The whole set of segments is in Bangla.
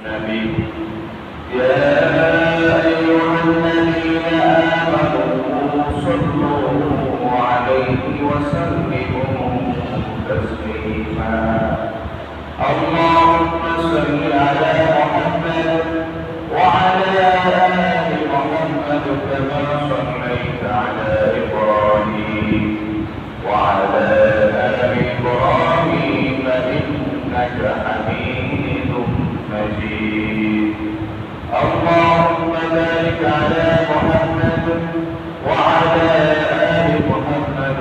نبي يا أيها الذين آمنوا صلوا عليه وسلموا تسليما اللهم صل على محمد وعلى آل محمد كما صليت على إبراهيم وعلى آل إبراهيم إنك حميد مجيد اللهم بارك على محمد وعلى آل محمد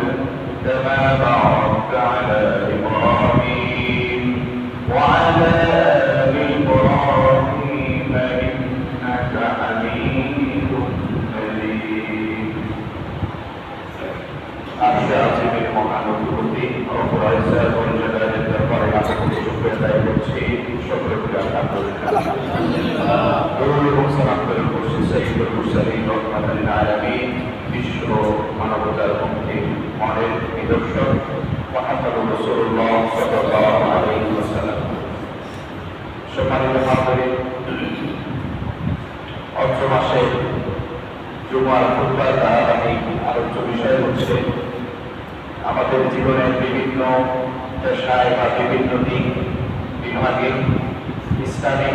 كما باركت على إبراهيم وعلى آل إبراهيم إنك حميد مجيد أرشاد من محمد القدي رب العزة والجلال الدربار يعطيكم شكرا لا يبكي شكرا لله دورهم سنقبل الكرسي سيد المرسلين رحمة للعالمين بشر মানবতার মুক্তি মনের নিদর্শন মুহাম্মদ রাসূলুল্লাহ সাল্লাল্লাহু আলাইহি ওয়াসাল্লাম সম্মানিত হাজিরিন অত্র মাসে জুমার খুতবার ধারাবাহিক আলোচ্য বিষয় হচ্ছে আমাদের জীবনের বিভিন্ন পেশায় বা বিভিন্ন দিক বিভাগে ইসলামী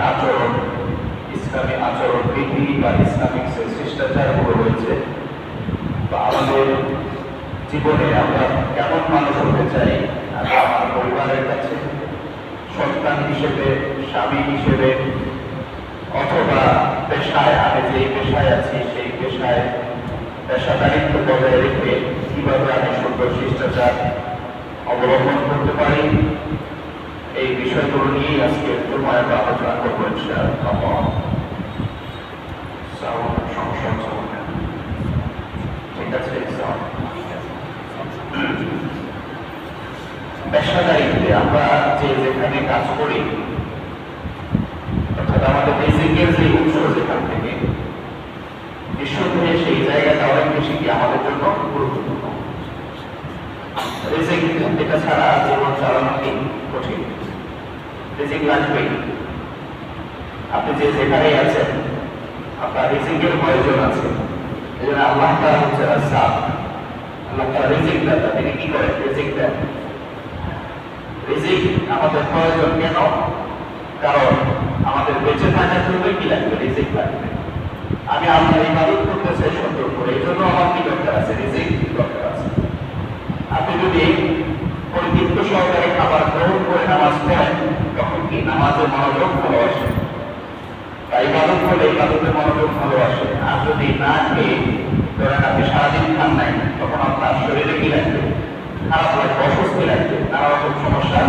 আচরণ বিধি বা ইসলামিক যে শিষ্টাচারগুলো রয়েছে বা আমাদের জীবনে আমরা কেমন মানুষ হতে চাই আমার পরিবারের কাছে সন্তান হিসেবে স্বামী হিসেবে অথবা পেশায় আমি যে পেশায় আছি সেই পেশাদারিত্ব বজায় রেখে কিভাবে আমি সুন্দর শিষ্টাচার অবলম্বন করতে পারি এই বিষয়গুলো নিয়ে আজকে জুমায় আলোচনা করবো ইনশাআল্লাহ। ঠিক আছে, পেশাদারিত্বে আমরা যেখানে কাজ করি অর্থাৎ আমাদের রিজিকের যে উৎস যেখান থেকে নিঃসন্দেহে সেই জায়গাটা অনেক বেশি কি আমাদের জন্য গুরুত্বপূর্ণ। রিজিক এটা ছাড়া জীবন চালানো কি কঠিন, রিজিক লাগবেই। আপনি যেখানেই আছেন আপনার রিজিকের প্রয়োজন আছে। এই জন্য আল্লাহ তাআলা হচ্ছে রাজ্জাক, আল্লাহ তাআলা রিজিক দাতা। তিনি কি করেন? রিজিক দেন। রিজিক আমাদের প্রয়োজন কেন? কারণ আমাদের বেঁচে থাকার জন্য কি লাগবে? রিজিক লাগবে। আমি আপনার ইবাদত করতে চাই সুন্দর করে, এই জন্য আমার কি দরকার আছে? রিজিক দরকার আছে। আপনি যদি পরিতৃপ্ত সহকারে খাবার গ্রহণ করে নামাজ পড়েন তখন কি নামাজে মনোযোগ ভালো আসে, তাই ইবাদত করলে ইবাদতে মনোযোগ ভালো আসে। আর যদি না খেয়ে ধরেন আপনি সারাদিন খান নাই তখন আপনার শরীরে কি লাগবে? খারাপ লাগবে, অস্বস্তি লাগবে, নানা রকম সমস্যা।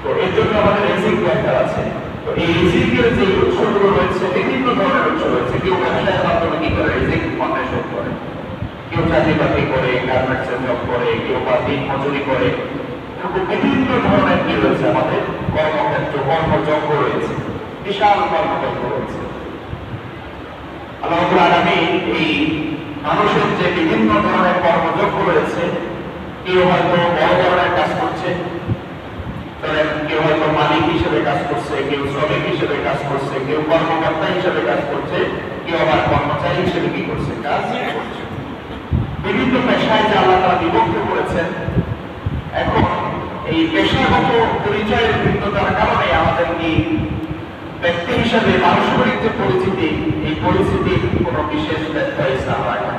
তো এর জন্য আমাদের রিজিক দরকার আছে। তো এই রিজিকের যে উৎসগুলো রয়েছে বিভিন্ন ধরনের উৎস রয়েছে। কেউ ব্যবসায়ের মাধ্যমে কি করে রিজিক অন্বেষণ করে, কেউ চাকরি বাকরি করে, গার্মেন্টসের জব করে, কেউ বা দিন মজুরি করে। এরকম বিভিন্ন ধরনের কি রয়েছে আমাদের কর্মক্ষেত্র, কর্মযজ্ঞ রয়েছে, বিশাল কর্মযজ্ঞ রয়েছে। আল্লাহ রাব্বুল আলামিন এই মানুষের যে বিভিন্ন ধরনের কর্মযজ্ঞ রয়েছে, কেউ হয়তো বড় ধরনের কাজ করছে, কেউ হয়তো মালিক হিসেবে কাজ করছে, কেউ শ্রমিক হিসেবে কাজ করছে, কেউ কর্মকর্তা হিসেবে কাজ করছে, কেউ আবার কর্মচারী হিসেবে কি করছে? কাজ করছে। বিভিন্ন পেশায় যে আল্লাহ তাআলা বিভক্ত করেছেন, এখন এই পেশাগত পরিচয়ের ভিন্নতার কারণে আমাদের কি ব্যক্তি হিসেবে পারস্পরিক যে পরিচিতি, এই পরিচিতির কোন বিশেষ ব্যত্যয় ইসলাম রাখে।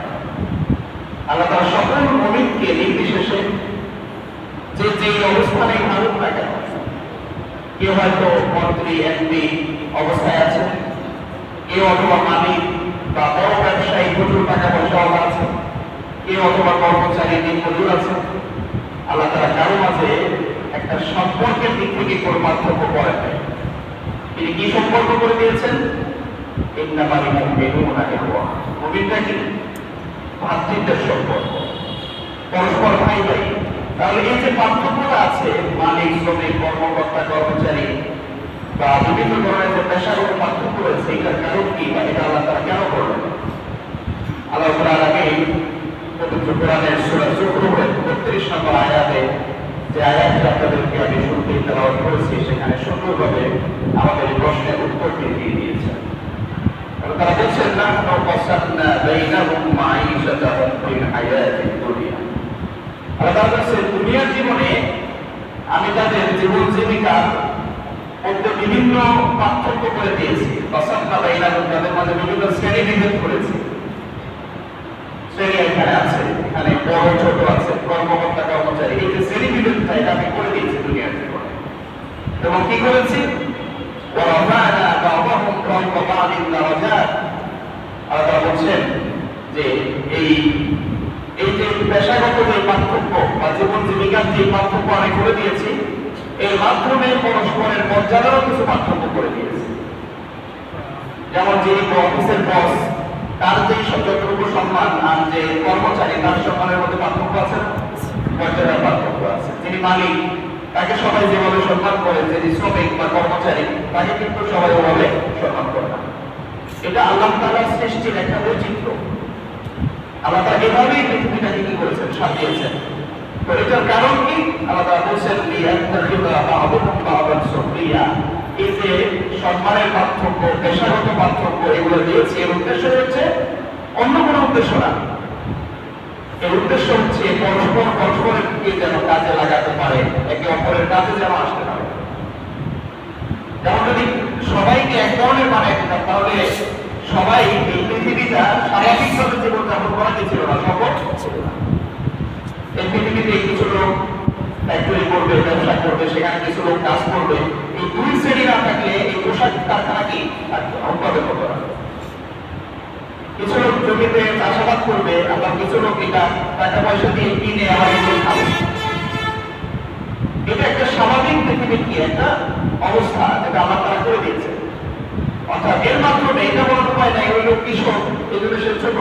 আল্লাহ তাআলা সকল মুমিনকে নির্বিশেষে যে অবস্থানে থাকুক না কেন, কেউ হয়তো মন্ত্রী এমপি অবস্থায় আছে, কেউ অথবা মালিক বা বড় ব্যবসায়ী প্রচুর টাকা পয়সা আছে, কেউ অথবা কর্মচারী দিনমজুর আছে। আল্লাহ তাআলা কারো মাঝে একটা সম্পর্কের দিক থেকে কোনো পার্থক্য করেন নাই। তিনি কি সম্পর্ক করে দিয়েছেন? ইন্নামাল মুমিনুনা ইখওয়া। মুমিনরা কি? ভাতৃত্বের সম্পর্ক, পরস্পর ভাই ভাই। তাহলে এই যে পার্থক্যটা আছে মালিক, শ্রমিক, কর্মকর্তা, কর্মচারী বা বিভিন্ন ধরনের যে পেশাগত পার্থক্য রয়েছে, এটার কারণ কি বা এটা আল্লাহ তাআলা কেন করলেন? আল্লাহ রাব্বুল আলামিন পবিত্র কোরআনের সূরা যুখরুফের ৩৩ নম্বর আয়াতে যে আয়াতটা আপনাদেরকে আমি শুরুতেই তেলাওয়াত করেছি সেখানে সুন্দরভাবে আমাদের এই প্রশ্নের উত্তরটি দিয়ে দিয়েছেন। তারা বলছেন নাহনু কাসামনা বাইনাহুম মাঈশাতাহুম ফিল হায়াতিদ দুনিয়া। তারা বলছেন দুনিয়ার জীবনে আমি তাদের জীবন জীবিকার মধ্যে বিভিন্ন পার্থক্য করে দিয়েছি। কাসামনা বাইনাহুম, তাদের মাঝে বিভিন্ন শ্রেণী বিভেদ করেছি। শ্রেণী এখানে আছে, এখানে বড় ছোট আছে, কর্মকর্তা কর্মচারী, এই যে শ্রেণী বিভেদটা এটা আমি করে দিয়েছি দুনিয়ার জীবনে। এবং কি করেছি? ওয়ারাফা'না বা'দাহুম ফাওকা বা'দিন দারাজাত। আল্লাহ বলছেন যে এই যে পেশাগত যে পার্থক্য বা জীবন জীবিকার যে পার্থক্য আমি করে দিয়েছি, এর মাধ্যমে পরস্পরের মর্যাদারও কিছু পার্থক্য করে দিয়েছি। যেমন যিনি অফিসের বস, তার যে যতটুকু সম্মান আর যে কর্মচারী তার সম্মানের মধ্যে পার্থক্য আছে, মর্যাদার পার্থক্য আছে। যিনি মালিক তাকে সবাই যেভাবে সম্মান করে, যিনি শ্রমিক বা কর্মচারী তাকে কিন্তু সবাই ওভাবে সম্মান করে না। এটা আল্লাহ তাআলার সৃষ্টির একটা বৈচিত্র্য। আল্লাহ তাআলা এভাবেই পৃথিবীটাকে কি করেছেন, সাজিয়েছেন। তো এটার কারণ কি? আল্লাহ তাআলা বলছেন লিয়াত্তাখিযা বা'দুহুম বা'দান সুখরিয়া। এই যে সম্মানের পার্থক্য, পেশাগত পার্থক্য এগুলো দিয়েছি, এর উদ্দেশ্য হচ্ছে অন্য কোনো উদ্দেশ্য না। এর উদ্দেশ্য হচ্ছে পরস্পরকে যেন কাজে লাগাতে পারে, একে অপরের কাজে যেন আসতে পারে। যেমন যদি সবাইকে এক ধরনের বানাই দিতাম তাহলে সবাই এই পৃথিবীটা স্বাভাবিকভাবে জীবনযাপন করা ছিল না, সম্ভব ছিল না। এই পৃথিবীতে কিছু লোক ফ্যাক্টরি করবে, ব্যবসা করবে, সেখানে কিছু লোক কাজ করবে। এই দুই শ্রেণী না থাকলে এই পোশাক কারখানা কি উৎপাদন হতো না। কিছু লোক জমিতে চাষাবাদ করবে, আবার কিছু লোক এটা টাকা পয়সা দিয়ে কিনে আবার এগুলো খাবে। এটা একটা স্বাভাবিক পৃথিবীর কি একটা অবস্থা, যেটা আল্লাহ তাআলা করে দিয়েছে। অর্থাৎ এর মাধ্যমে এটা বলার উপায় নাই ওই লোক কৃষক, এই জন্য সে ছোট,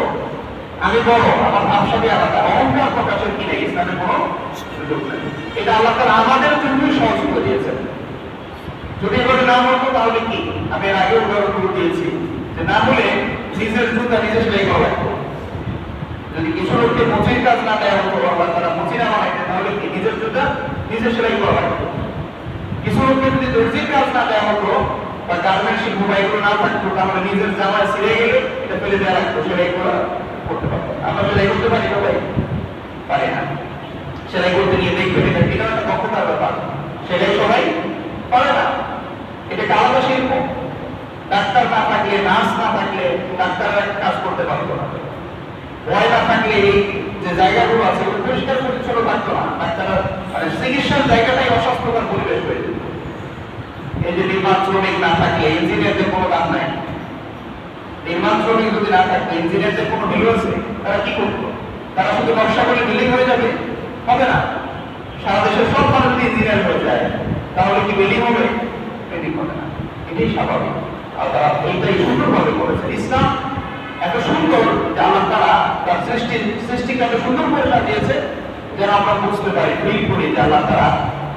আমি বড়, আমার ভাবসাবে আলাদা, অহংকার প্রকাশের কি নেই, ইসলামের কোনো সুযোগ নেই। এটা আল্লাহ তাআলা আমাদের জন্যই সহজ করে দিয়েছেন। যদি এভাবে না হতো তাহলে কি, আমি এর আগে উদাহরণ দিয়েছি যে না হলে নিজের জুতা নিজে সেলাই করা লাগতো। যদি কিছু লোককে মুচির কাজ না দেওয়া হতো, আল্লাহ তারা মুচি না বানাইতেন, তাহলে কি নিজের জুতা নিজে সেলাই করা লাগতো। কিছু লোককে যদি দর্জির কাজ না দেওয়া হতো বা গার্মেন্টস মোবাইলগুলো না থাকতো, তাহলে নিজের জামা ছিঁড়ে গেলে এটা ফেলে দেওয়া লাগতো, সেলাই করা করতে পারতো। আমরা সেলাই করতে পারি না ভাই, পারি না। সেলাই করতে গিয়ে দেখবেন এটা কিনা একটা দক্ষতার ব্যাপার, সেলাই সবাই পারে না, এটা একটা আলাদা শিল্প। ডাক্তার না থাকলে, নার্স না থাকলে ডাক্তাররা কাজ করতে পারতো না। ভয় না থাকলে এই যে জায়গাগুলো আছে ওগুলো পরিষ্কার পরিচ্ছন্ন থাকতো না, ডাক্তাররা মানে চিকিৎসার জায়গাটাই অস্বাস্থ্যকর পরিবেশ হয়ে যেত। এই যে নির্মাণ শ্রমিক না থাকলে ইঞ্জিনিয়ারদের কোনো দাম নাই। নির্মাণ শ্রমিক যদি না থাকতো, ইঞ্জিনিয়ারদের কোনো ভ্যালু আছে? তারা কি করতো? তারা শুধু নকশা করে বিল্ডিং হয়ে যাবে? হবে না। সারা দেশের সব মানুষ যদি ইঞ্জিনিয়ার হয়ে যায় তাহলে কি বিল্ডিং হবে? বিল্ডিং হবে না। এটাই স্বাভাবিক। আর তারা এইটাই সুন্দরভাবে করেছে। ইসলাম এত সুন্দর যে আল্লাহ তাআলা তার সৃষ্টিকে এত সুন্দর করে সাজিয়েছে যেন আমরা বুঝতে পারি, ফিল করি যে আল্লাহ তাআলা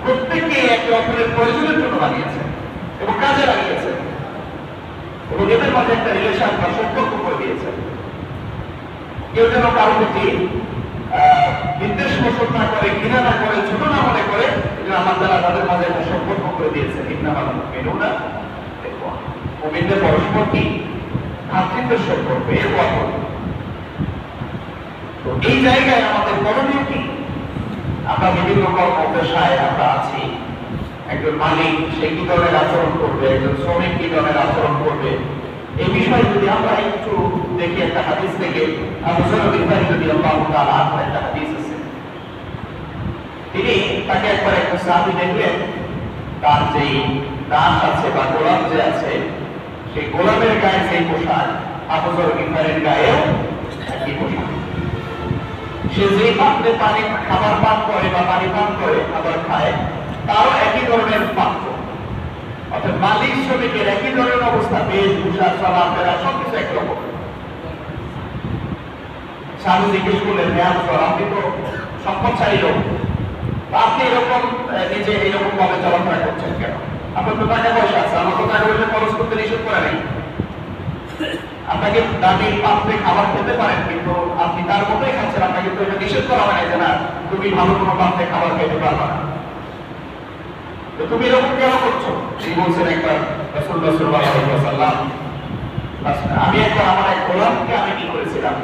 প্রত্যেককে একে অপরের প্রয়োজনের জন্য বানিয়েছে এবং কাজে লাগিয়েছে এবং এদের মাঝে একটা রিলেশন বা সম্পর্ক করে দিয়েছে। কেউ যেন কারো প্রতি বিদ্বেষ পোষণ না করে, ঘৃণা না করে, ছোট না মনে করে, আল্লাহ তাআলা তাদের মাঝে একটা সম্পর্ক করে দিয়েছে। ইন্নামাল মুমিনুনা ইখওয়া। মুমিনদের পরস্পর কি ভ্রাতৃত্বের সম্পর্ক, এর কথা। তো এই জায়গায় আমাদের করণীয় কি? আমরা বিভিন্ন কর্ম পেশায় আমরা আছি। একজন মালিক সে কি ধরনের আচরণ করবে, একজন শ্রমিক কি ধরনের আচরণ করবে, এই বিষয়ে যদি আমরা একটু দেখি একটা হাদিস থেকে, আবু যর গিফারী রাদিয়াল্লাহু তাআলা আনহু একটা হাদিস আছে। তিনি তাকে একবার একটা সাহাবী দেখলেন, তার যে দাস আছে বা গোলাম যে আছে, সেই গোলামের গায়ে যে পোশাক, আবু যর গিফারীর গায়েও একই পোশাক। সে যে পাত্রে পানি খাবার পান করে বা পানি পান করে খাবার খায়, তারও একই ধরনের পাত্র। অর্থাৎ মালিক শ্রমিকের একই ধরনের অবস্থা, বেশভূষা, চলাফেরা সবকিছু একরকম। স্বামী জিজ্ঞেস করলেন, আপনি তো সম্পদশালী লোক, আপনি এরকম নিজে এইরকম ভাবে চলাফেরা করছেন কেন? আপনার তো টাকা পয়সা আছে, আমার তো টাকা পয়সা খরচ করতে নিষেধ করে নাই। আপনাকে দামি পাত্রে খাবার খেতে পারেন, কিন্তু আপনি তার মতোই খাচ্ছেন, আপনাকে তো এটা নিষেধ করা হয় না যে না তুমি ভালো কোনো পাত্রে খাবার খেতে পারবা না। তো তুমি এরকম কেন করছো? তিনি বলছেন একবার রাসূলুল্লাহ সাল্লাল্লাহু আলাইহি ওয়াসাল্লাম, আমি একবার আমার এক গোলামকে আমি কি করেছিলাম,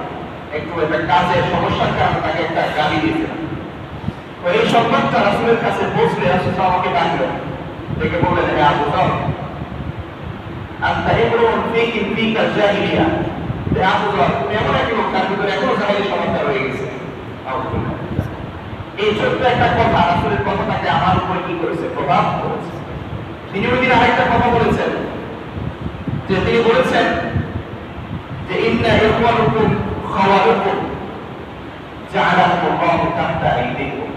একটু একটা কাজের সমস্যার কারণে তাকে একটা গালি দিয়েছিলাম। তো এই সংবাদটা রাসূলের কাছে পৌঁছলে রাসূল আমাকে ডাকলেন, ডেকে বললেন, হে আবু যর, আনতা ইমরুন ফিকা জাহিলিয়া, হে আবু যর, তুমি এমন এক লোক যার ভিতরে এখনো জাহিলি সমস্যা রয়ে গেছে। এই ছোট্ট একটা কথা রাসূলের কথাটাকে আমার উপরে কি করেছে, প্রভাব করেছে। তিনি ওই দিন আরেকটা কথা বলেছেন, যে তিনি বলেছেন যে ইন্না ইখওয়ানুকুম খাওয়ালুকুম জাআলাকুমুল্লাহু তাহতা আইদিকুম,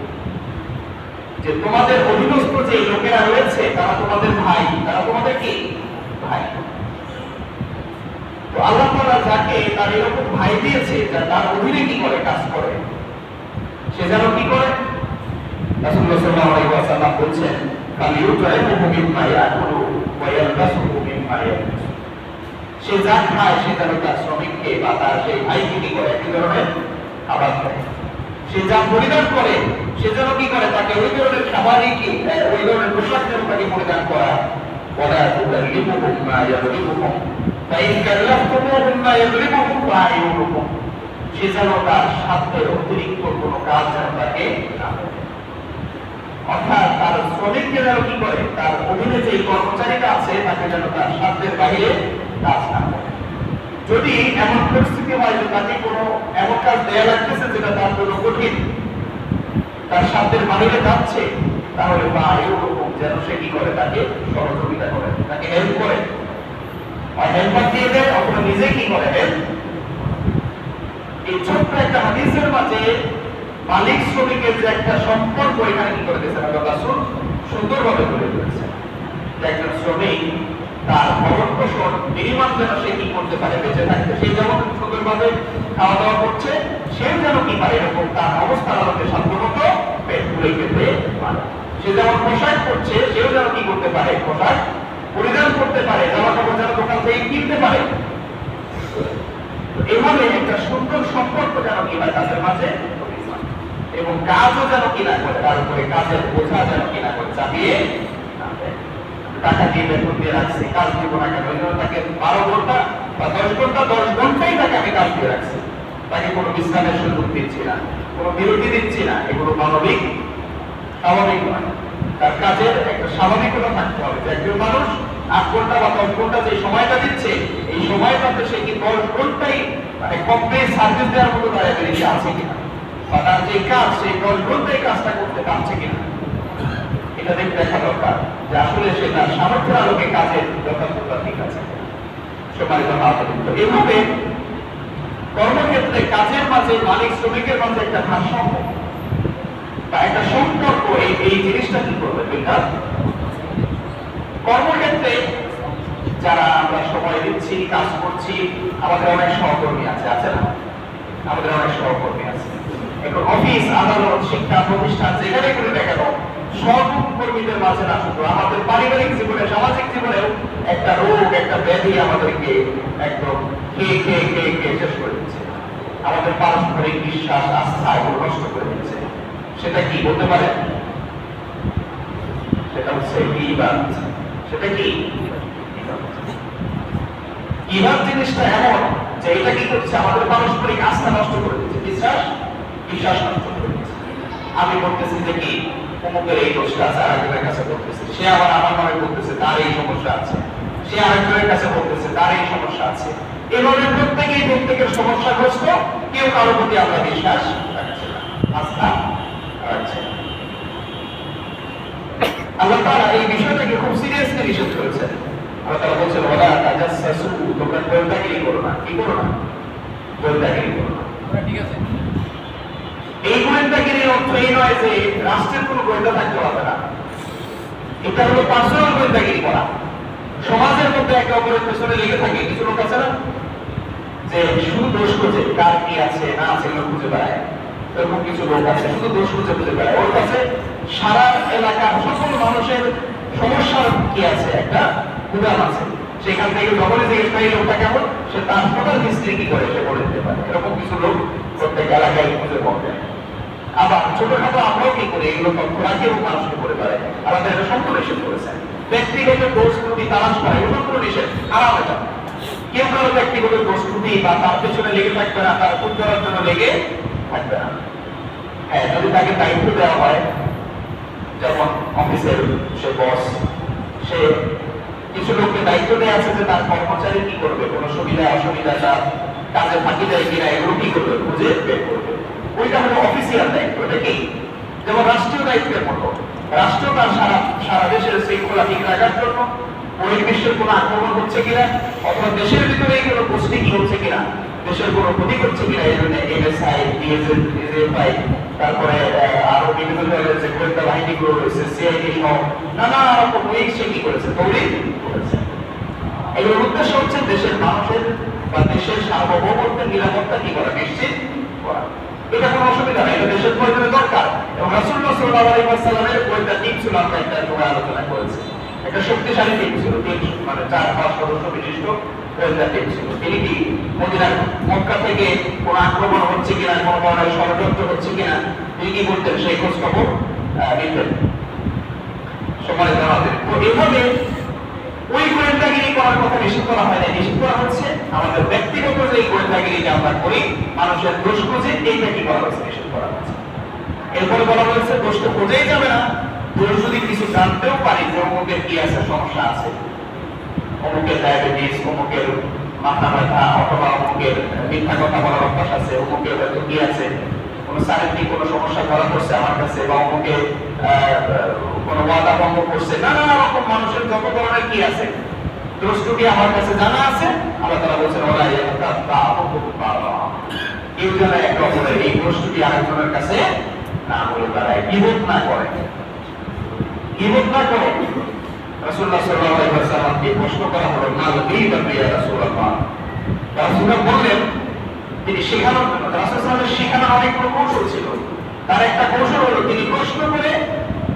যে তোমাদের অধীনস্থ যে লোকেরা রয়েছে তারা তোমাদের ভাই, তারা তোমাদের কি ভাই। তো আল্লাহ তাআলা যাকে তার এরকম ভাই দিয়েছে, যা তার অধীনে কি করে কাজ করে, সে যেন কি করে। রাসূলুল্লাহ সাল্লাল্লাহু আলাইহি ওয়াসাল্লাম বলেন, ফালিউতইমুহু মিম্মা ইয়াকুলু ওয়া ইয়ালবাসুহু মিম্মা ইয়ালবাসু, সে যা খায় সে যেন তার শ্রমিককে বা তার সেই ভাইকে কি করে, একই ধরনের খাবার দেয়। সে যা পরিধান করে সে যেন কি করে, তাকে ওই ধরনের খাবারই কি, ওই ধরনের পোশাক যেন তাকে পরিধান করা। ওয়ালা তুকাল্লিমুহুম মা ইয়াদরিবুহুম ফাইন কাল্লাফতুমুহুম মা ইয়াদরিবুহুম ফাআইনুকুম, সে যেন তার সাধ্যের অতিরিক্ত কোনো কাজ যেন তাকে না করে। অর্থাৎ তার শ্রমিককে যেন কি করে, তার অধীনে যে কর্মচারীটা আছে তাকে যেন তার সাধ্যের বাইরে কাজ না করে। যদি এমন পরিস্থিতি হয় যে তাকে কোনো এমন কাজ দেয়া লাগতেছে যেটা তার জন্য কঠিন, তার সাধ্যের বাইরে যাচ্ছে, তাহলে বা এরকম যেন সে কি করে, তাকে সহযোগিতা করে, তাকে হেল্প করে, আর হেল্পার দিয়ে দেয় অথবা নিজে কি করে হেল্প। এই ছোট্ট একটা হাদিসের মাঝে মালিক শ্রমিকের যে একটা সম্পর্ক এখানে কি করে দিয়েছেন আল্লাহ রাসূল সুন্দরভাবে তুলে ধরেছেন। একজন শ্রমিক তার ভরণ পোষণ মিনিমাম যেন সে কি করতে পারে, বেঁচে থাকতে, সে যেমন সুন্দরভাবে খাওয়া দাওয়া করছে, সে যেন কি পারে এরকম তার অবস্থার আলোকে সাধ্যমতো পেট তুলে খেতে পারে। সে যেমন পোশাক করছে, সেও যেন কি করতে পারে, পোশাক পরিধান করতে পারে, জামা কাপড় যেন দোকান থেকে কিনতে পারে। এভাবে একটা সুন্দর সম্পর্ক যেন কি হয় তাদের মাঝে, এবং কাজও যেন কিনা করে, তার উপরে কাজের বোঝা যেন কিনা করে চাপিয়ে টাকা দিয়ে বেতন দিয়ে রাখছি, কাজ দিব না কেন, তাকে 12 ঘন্টা বা 10 ঘন্টা 10 ঘন্টাই তাকে আমি কাজ দিয়ে রাখছি, তাকে কোনো বিশ্রামের সুযোগ দিচ্ছি না, কোনো বিরতি দিচ্ছি না। এগুলো মানবিক স্বাভাবিক নয়। তার কাজের একটা স্বাভাবিকতা থাকতে হবে যে একজন মানুষ 8 ঘন্টা বা 10 ঘন্টা যে সময়টা দিচ্ছে, এই সময়টাতে সে কি 10 ঘন্টাই মানে কমপ্লিট সার্ভিস দেওয়ার মতো তার অ্যাবিলিটি আছে কিনা, বা তার যে কাজ সেই 10 ঘন্টায় কাজটা করতে পারছে কিনা, এটা দেখতে দেখা দরকার যে আসলে সে তার সামর্থ্যের আলোকে কাজের যথাযথতা ঠিক আছে। সম্মানিত ভাতৃবৃন্দ, এভাবে কর্মক্ষেত্রে কাজের মাঝে মালিক শ্রমিকের মাঝে একটা ভারসাম্য বা একটা সম্পর্ক, এই জিনিসটা কি করবে এটা। কর্মক্ষেত্রে যারা আমরা সময় দিচ্ছি, কাজ করছি, আমাদের অনেক সহকর্মী আছে, আছে না? আমাদের অনেক সহকর্মী আছে। এখন অফিস, আদালত, শিক্ষা প্রতিষ্ঠান যেখানে করে দেখা গেল সহকর্মীদের মাঝে না, শুধু আমাদের পারিবারিক জীবনে, সামাজিক জীবনেও একটা রোগ, একটা ব্যাধি আমাদেরকে একদম খেয়ে খেয়ে খেয়ে খেয়ে শেষ করে দিচ্ছে। আমাদের পারস্পরিক বিশ্বাস, আস্থা এগুলো নষ্ট করে দিচ্ছে। সেটা কি বলতে পারে? সেটা হচ্ছে গীবত। সেটা কি গীবত? জিনিসটা এমন যে এটা কি করছে, আমাদের পারস্পরিক আস্থা নষ্ট করে দিচ্ছে, বিশ্বাস নষ্ট করে দিচ্ছে। আমি বলতেছি যে কি অমুকের এই দোষটা আছে, আরেকজনের কাছে বলতেছে, সে আবার আমার নামে বলতেছে তার এই সমস্যা আছে, সে আরেকজনের কাছে বলতেছে তার এই সমস্যা আছে। এভাবে প্রত্যেকেই প্রত্যেকের সমস্যাগ্রস্ত, কেউ কারো প্রতি আমরা বিশ্বাস রাখছে না, আস্থা রাখছে না। আল্লাহ তাআলা এই বিষয়টাকে খুব সিরিয়াসলি নিষেধ করেছেন। আল্লাহ তাআলা বলেছেন, ওয়ালা তাজাসসু, তোমরা গোয়েন্দাগিরি করো না। কি করো না? গোয়েন্দাগিরি করো না। ঠিক আছে। এই গোয়েন্দাগিরির অর্থ এই নয় যে রাষ্ট্রের কোনো গোয়েন্দা থাকতে পারবে না। এটা হলো পার্সোনাল গোয়েন্দাগিরি করা। সমাজের মধ্যে একে অপরের পেছনে লেগে থাকে কিছু লোক আছে না, যে শুধু দোষ খুঁজে, কার কি আছে না আছে এগুলো খুঁজে বেড়ায়। এরকম কিছু লোক আছে শুধু দোষ খুঁজে বেড়ায়। ওর কাছে সারা এলাকার সকল মানুষের সমস্যার কি আছে, একটা গুদাম আছে। সেখান থেকে যখনই জিজ্ঞেস করে লোকটা কেমন, সে তার টোটাল হিস্ট্রি কি করে সে বলে দিতে পারে। এরকম কিছু লোক প্রত্যেক এলাকায় খুঁজে পাওয়া যায়। আবার ছোটখাটো আমরাও কি করি, এগুলো তথ্য রাখি এবং মানুষকে করে বেড়াই। আমাদের এটা সম্পূর্ণ নিষেধ করেছেন। ব্যক্তিগত দোষ ত্রুটি তালাশ করা এগুলো সম্পূর্ণ নিষেধ, হারাম এটা। কেউ কারো ব্যক্তিগত দোষ ত্রুটি বা তার পেছনে লেগে থাকবে না, তার উদ্ধারের জন্য লেগে থাকবে না। হ্যাঁ, যদি তাকে দায়িত্ব দেওয়া হয়, যেমন অফিসের সে বস, সে কিছু লোককে দায়িত্ব দেওয়া আছে যে তার কর্মচারী কি করবে, কোনো সুবিধা অসুবিধা, তার কাজে ফাঁকি দেয় কিনা, এগুলো কি করবে, খুঁজে বের করবে। ওইটা হলো অফিসিয়াল দায়িত্ব। এটা কি যেমন রাষ্ট্রীয় দায়িত্বের মতো, রাষ্ট্র তার সারা দেশের শৃঙ্খলা ঠিক রাখার জন্য বহির্বিশ্বের কোনো আক্রমণ হচ্ছে কিনা, অথবা দেশের ভিতরে কোনো পোস্টিং হচ্ছে কিনা, দেশের কোনো ক্ষতি করছে কিনা, এই জন্য এনএসআই, ডিএসএফআই, তারপরে আরো বিভিন্ন ধরনের যে গোয়েন্দা বাহিনীগুলো রয়েছে, সিআইডি সহ নানা রকম উইং সে কি করেছে, তৈরি করেছে। এগুলোর উদ্দেশ্য হচ্ছে দেশের মানুষের বা দেশের সার্বভৌমত্বের নিরাপত্তা কি করা, নিশ্চিত করা। এটা কোনো অসুবিধা নাই, এটা দেশের প্রয়োজনে দরকার। এবং রাসূলুল্লাহ সাল্লাল্লাহু আলাইহি ওয়াসাল্লামের গোয়েন্দা টিম ছিল, আমরা একটা সময় আলোচনা করেছি, একটা শক্তিশালী টিম ছিল, মানে 4-5 সদস্য বিশিষ্ট গোয়েন্দা টিম ছিল। তিনি কি মদিনার মক্কা থেকে কোনো আক্রমণ হচ্ছে কিনা, কোনো ধরনের ষড়যন্ত্র হচ্ছে কিনা, তিনি কি বলতেন, সেই খোঁজ খবর নিতেন, সময় জানাতেন। তো এইভাবে ওই গোয়েন্দাগিরি করার কথা নিষেধ করা হয় না, নিষেধ করা হচ্ছে আমাদের ব্যক্তিগত যে গোয়েন্দাগিরি যে আমরা করি, মানুষের দোষ খুঁজে, এইটা কি করা হচ্ছে, নিষেধ করা হচ্ছে। এরপরে বলা হয়েছে দোষ তো খুঁজেই যাবে না, দোষ যদি কিছু জানতেও পারি যে অমুকের কি আছে, সমস্যা আছে, অমুকের ডায়াবেটিস, অমুকের মাথা ব্যথা, অথবা অমুকের মিথ্যা কথা বলার অভ্যাস আছে, অমুকের হয়তো কি আছে, কোনো শারীরিক কোনো সমস্যা ধরা পড়ছে আমার কাছে, বা অমুকের কোনো ওয়াদা ভঙ্গ করছে, নানা রকম মানুষের যত ধরনের কি আছে দোষ ত্রুটি আমার কাছে জানা আছে। আল্লাহ তাআলা বলেছেন ওলা কেউ যেন এক রকমের এই দোষ ত্রুটি আরেকজনের কাছে না বলে বেড়ায়, গীবত না করে, গীবত না করে। রাসূলুল্লাহ সাল্লাল্লাহু আলাইহি ওয়াসাল্লামকে প্রশ্ন করা হলো, মাল গীবত ইয়া রাসূলুল্লাহ। রাসূলুল্লাহ বললেন, তিনি শেখানোর জন্য, রাসূল সাল্লাল্লাহু আলাইহি ওয়াসাল্লামের শেখানোর অনেক কৌশল ছিল। তার একটা কৌশল হলো তিনি প্রশ্ন করে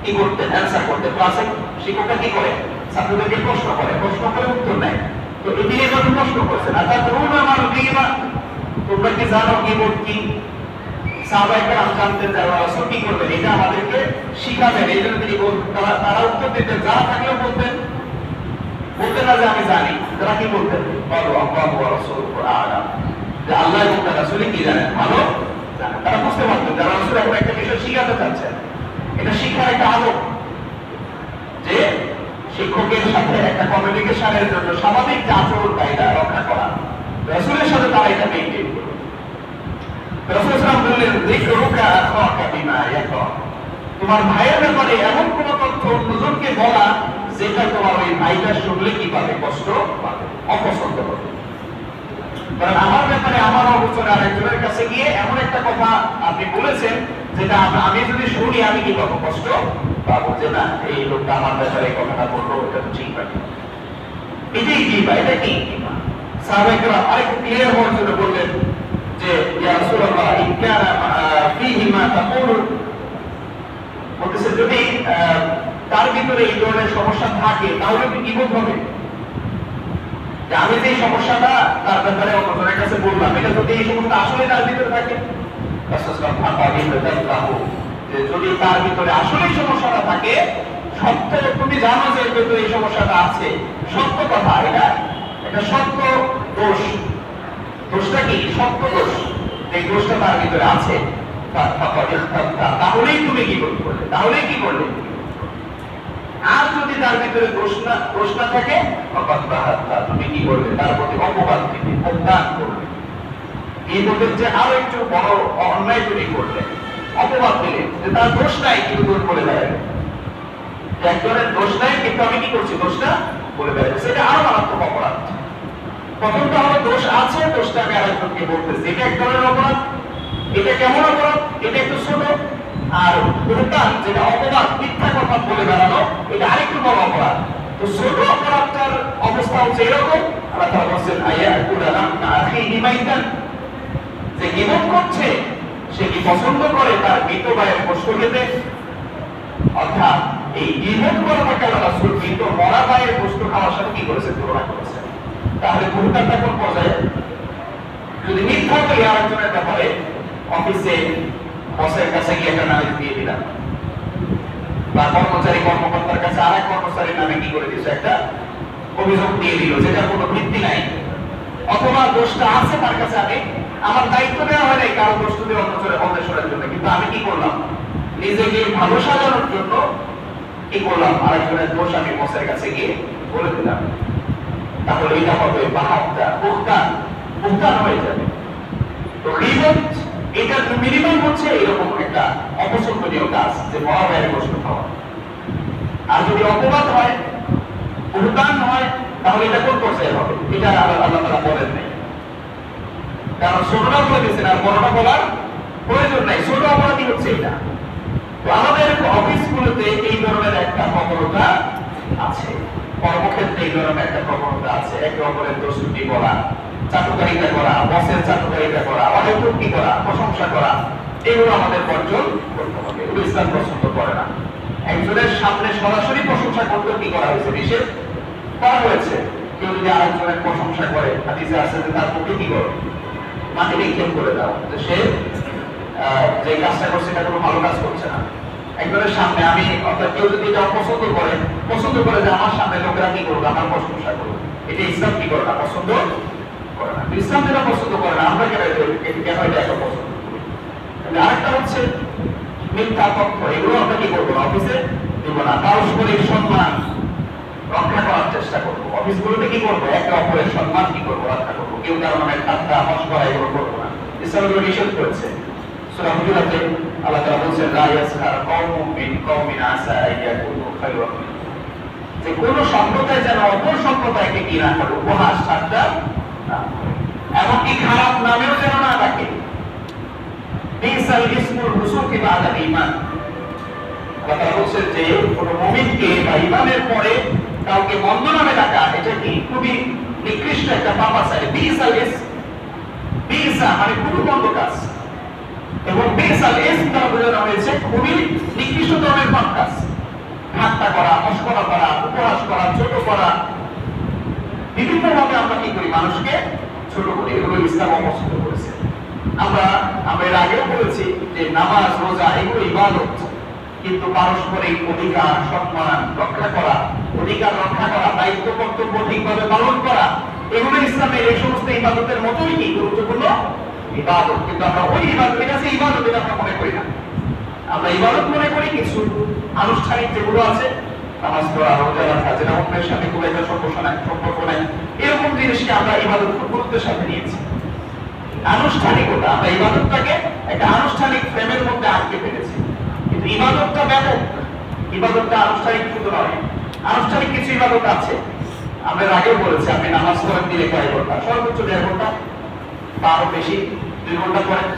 কি করতেন, অ্যানসার করতেন। ক্লাসে শিক্ষকরা কি করে, ছাত্রদেরকে প্রশ্ন করে, প্রশ্ন করে উত্তর নেয়। তো তিনি এভাবে প্রশ্ন করেছেন, আর তার ধরুন আমার গীবত, তোমরা কি জানো গীবত কি? সাহাবায়ে কেরাম জানতেন যে রাসূল কি করবেন, এটা আমাদেরকে শিখাবেন। এই জন্য তিনি তারা উত্তর দিতেন, যা থাকলেও বলতেন না যে আমি জানি। তারা কি বলতেন, বলো আল্লাহু ওয়া রাসূলুহু আ'লাম, যে আল্লাহ এবং তার রাসূল কি জানেন, ভালো জানেন। তারা বুঝতে পারতেন যে রাসূল এখন একটা বিষয় শিখাতে চাচ্ছেন। এটা শিক্ষার একটা আদব, যে শিক্ষকের সাথে একটা কমিউনিকেশনের জন্য স্বাভাবিক যে আচরণ কায়দা রক্ষা করা, রাসূলের সাথে তারা এটা মেইনটেইন করে। রাসূল সাল্লাল্লাহু আলাইহি ওয়াসাল্লাম বললেন, যিকরুকা আখাকা বিমা ইয়াকরা, তোমার ভাইয়ের ব্যাপারে এমন কোন তথ্য অন্যজনকে বলা যেটা তোমার ওই ভাইটা শুনলে কি পাবে, কষ্ট পাবে, অপছন্দ করবে। কারণ আমার ব্যাপারে আমার অবচরে আরেকজনের কাছে গিয়ে এমন একটা কথা আপনি বলেছেন যেটা আমি যদি শুনি আমি কি পাবো, কষ্ট পাবো, যে না এই লোকটা আমার ব্যাপারে এই কথাটা বললো, এটা তো ঠিক পাবে। এটাই গীবা, এটা কি গীবা? সাহাবায়ে কেরাম আরেকটু ক্লিয়ার হওয়ার জন্য বললেন যে ইয়া রাসূলুল্লাহ ইন কানা ফীহি মা তাকুলু, বলতেছে যদি তার ভিতরে এই ধরনের সমস্যা থাকে তাহলে কি গীবত হবে? যে আমি যে সমস্যাটা তার ব্যাপারে অন্যজনের কাছে বললাম, এটা যদি এই সমস্যা আসলে তার ভিতরে থাকে, যে যদি তার ভিতরে আসলে সমস্যাটা থাকে, সত্য, তুমি জানো যে ভিতরে এই সমস্যাটা আছে, সত্য কথা, এটা সত্য দোষ, দোষটা কি সত্য দোষ, এই দোষটা তার ভিতরে আছে, তাহলেই তুমি কি করলে, তাহলেই কি করলে। আর যদি তার ভিতরে দোষ না থাকে, তুমি কি করবে, তার প্রতি অপবাদ দিবে, অপদান করবে। এই বলতেন যে আরো একটু বড় অন্যায় তুমি করলে, অপবাদ দিলে যে তার দোষ নাই কিন্তু দোষ বলে বেড়াবে, একজনের দোষ নাই কিন্তু আমি কি করছি, দোষটা বলে বেড়াচ্ছি, সেটা আরো মারাত্মক অপরাধ। প্রথমটা হলো দোষ আছে, দোষটা আমি আরেকজনকে বলতেছি, এটা এক ধরনের অপরাধ। এটা কেমন অপরাধ, এটা একটু ছোট। আর বুহতান, যেটা অপবাদ, মিথ্যা কথা বলে বেড়ানো, এটা আরেকটু বড় অপরাধ। তো ছোট অপরাধটার অবস্থা হচ্ছে এরকম, আল্লাহ তাআলা বলেন আয়াকুলা লামনা আখিহি মাইতান, যে গীবত করছে সে কি পছন্দ করে তার মৃত ভাইয়ের গোশত খেতে? অর্থাৎ এই গীবত করাটাকে আল্লাহ রাসূল মৃত মরা ভাইয়ের গোশত খাওয়ার সাথে কি করেছে, তুলনা করেছে। তাহলে বুহতানটা কোন পর্যায়ে? যদি মিথ্যা বলি আরেকজনের ব্যাপারে, অফিসে বসের কাছে গিয়ে একটা নালিশ দিয়ে দিলাম, বা কর্মচারী কর্মকর্তার কাছে আরেক কর্মচারীর নামে কি করে দিচ্ছে, একটা অভিযোগ দিয়ে দিল যেটার কোনো ভিত্তি নাই, অথবা দোষটা আছে তার কাছে, আমি আমার দায়িত্ব দেওয়া হয় নাই কারো দোষ দিয়ে অন্বেষণের জন্য, কিন্তু আমি কি করলাম, নিজেকে ভালো সাজানোর জন্য কি করলাম, আরেকজনের দোষ আমি বসের কাছে গিয়ে বলে দিলাম। তাহলে এটা হবে বাহাত্তা উত্থান হয়ে যাবে। তো গীবত এটার মিনিমাম হচ্ছে এরকম একটা অপছন্দনীয় কাজ, যে মরা ভাইয়ের গোশত খাওয়া। আর যদি অপবাদ হয়, উত্থান হয়, তাহলে এটা কোন পর্যায়ে হবে, এটা আল্লাহ তাআলা বলেন নাই। কারণ ছোটটা বলে দিয়েছেন, আর বড়টা বলার প্রয়োজন নাই, ছোট অপরাধী হচ্ছে এটা। তো আমাদের অফিসগুলোতে এই ধরনের একটা প্রবণতা আছে, কর্মক্ষেত্রে এই ধরনের একটা প্রবণতা আছে, একে অপরের দোষটি বলা, চাটুকারিতা করা, বসের চাটুকারিতা করা, অহেতুকি করা, প্রশংসা করা, এগুলো আমাদের বর্জন করতে হবে। এগুলো ইসলাম পছন্দ করে না। একজনের সামনে সরাসরি প্রশংসা করতে কি করা হয়েছে, নিষেধ করা হয়েছে। কেউ যদি আরেকজনের প্রশংসা করে, হাদিসে আছে যে তার মুখে কি করো, মাটি নিক্ষেপ করে দাও, যে সে যে কাজটা করছে এটা কোনো ভালো কাজ করছে না। একজনের সামনে আমি, অর্থাৎ কেউ যদি এটা পছন্দ করে যে আমার সামনে লোকেরা কি করবে, আমার প্রশংসা করবে, এটা ইসলাম কি করে না, পছন্দ করে না। ইসলাম যেটা পছন্দ করে না, আমরা কেন এটা এত পছন্দ করি। আরেকটা হচ্ছে মিথ্যা তথ্য, এগুলো আমরা কি করবো না, অফিসে দিব না। পারস্পরিক সম্মান রক্ষা করার চেষ্টা করবো, অফিসগুলোতে কি করবো, একে অপরের সম্মান কি করবো, রক্ষা করবো। কেউ কারো নামে ঠাট্টা মশকরা এগুলো করবো না, ইসলাম এগুলো নিষেধ করেছে। সূরা হুজুরাতে আল্লাহ তাআলা বলেছেন, লা ইয়াসখার কওমুম মিন কওমিন আসা আইয়াকুনু খায়রান মিনহুম, যে কোন সম্প্রদায় যেন অপর সম্প্রদায়কে কি না করে, উপহাস ঠাট্টা না করে, এমনকি খারাপ নামেও যেন না ডাকে। বিসাল ইসমুল ফুসুকি বাদাল ঈমান, কথা বলছেন যে কোন মুমিনকে বা ঈমানের পরে কাউকে মন্দ নামে ডাকা, এটা কি খুবই নিকৃষ্ট একটা পাপ আছে। বিসাল ইসম, বিসা মানে খুবই মন্দ কাজ, এবং বিসাল ইসম দ্বারা বোঝানো হয়েছে খুবই নিকৃষ্ট ধরনের পাপ কাজ। ঠাট্টা করা, মশকরা করা, উপহাস করা, ছোট করা, বিভিন্ন ভাবে আমরা কি করি, মানুষকে ছোট করি, এগুলো ইসলাম অপছন্দ করেছে। আমরা এর আগেও বলেছি যে নামাজ রোজা এগুলো ইবাদত, কিন্তু পারস্পরিক অধিকার সম্মান রক্ষা করা, দায়িত্ব কর্তব্য ঠিকভাবে পালন করা, এগুলো ইসলামের এই সমস্ত ইবাদতের মতোই কি গুরুত্বপূর্ণ ইবাদত। কিন্তু আমরা ওই ইবাদত, এটা আছে ইবাদত, এটা আমরা মনে করি না। আমরা ইবাদত মনে করি কিছু আনুষ্ঠানিক যেগুলো আছে, নামাজ পড়া, রোজা রাখা, যেটা অন্যের সাথে খুব একটা সম্পর্ক নাই, এরকম জিনিসকে আমরা ইবাদত গুরুত্বের সাথে নিয়েছি। আনুষ্ঠানিকতা, আমরা ইবাদতটাকে একটা আনুষ্ঠানিক ফ্রেমের মধ্যে আটকে ফেলেছি, কিন্তু ইবাদতটা ব্যাপক, ইবাদতটা আনুষ্ঠানিক শুধু নয়, আনুষ্ঠানিক কিছু ইবাদত আছে। আমরা আগেও বলেছি, আপনি নামাজ পড়েন দিলে কয় ঘন্টা, সর্বোচ্চ 1.5 ঘন্টা, তারও বেশি 2 ঘন্টা পড়েন।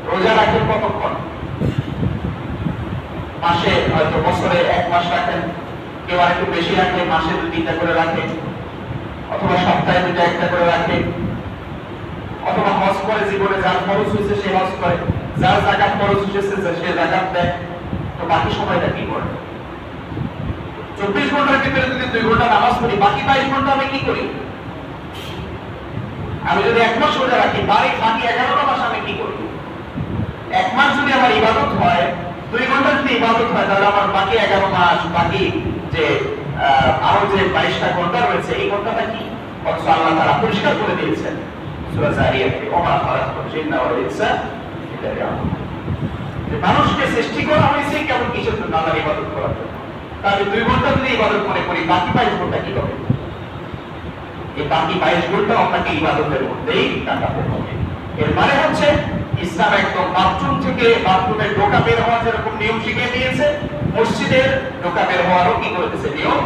রোজা রাখেন কতক্ষণ, মাসে হয়তো বছরে 1 মাস রাখেন, কেউ আর একটু বেশি রাখে, মাসে 2-3টা করে রাখে, অথবা সপ্তাহে 2-1টা করে রাখে, অথবা হজ করে, জীবনে যার খরচ হয়েছে সে হজ করে, যার যাকাত খরচ হয়েছে সে যাকাত দেয়। তো বাকি সময়টা কি করে? 24 ঘন্টার ভিতরে যদি 2 ঘন্টা নামাজ পড়ি, বাকি 22 ঘন্টা আমি কি করি? আমি যদি 1 মাস রোজা রাখি, বাকি 11টা মাস আমি কি করি? 1 মাস যদি আমার ইবাদত হয়, 2 ঘন্টা যদি ইবাদত হয়, তাহলে আমার বাকি 11 মাস, বাকি যে আরো যে 22টা ঘন্টা রয়েছে, এই ঘন্টাটা কি? অথচ আল্লাহ তাআলা পরিষ্কার করে দিয়েছেন সূরা যারিয়াতে, ওমা খালাকতুল জিন্না ওয়াল ইনসা ইল্লা লিয়াবুদুন, যে মানুষকে সৃষ্টি করা হয়েছে কেবল কিসের জন্য? আল্লাহর ইবাদত করার জন্য। তাহলে 2 ঘন্টা যদি ইবাদত মনে করি, বাকি 22 ঘন্টা কি হবে? এই বাকি 22 ঘন্টা আপনাকে ইবাদতের মধ্যেই কাটাতে হবে। এর মানে হচ্ছে ইসলাম একদম বাথরুম থেকে, বাথরুমে ঢোকা বের হওয়া যেরকম নিয়ম শিখিয়ে দিয়েছে, মসজিদের ঢোকা বের হওয়ারও কি করে দিয়েছে? নিয়ম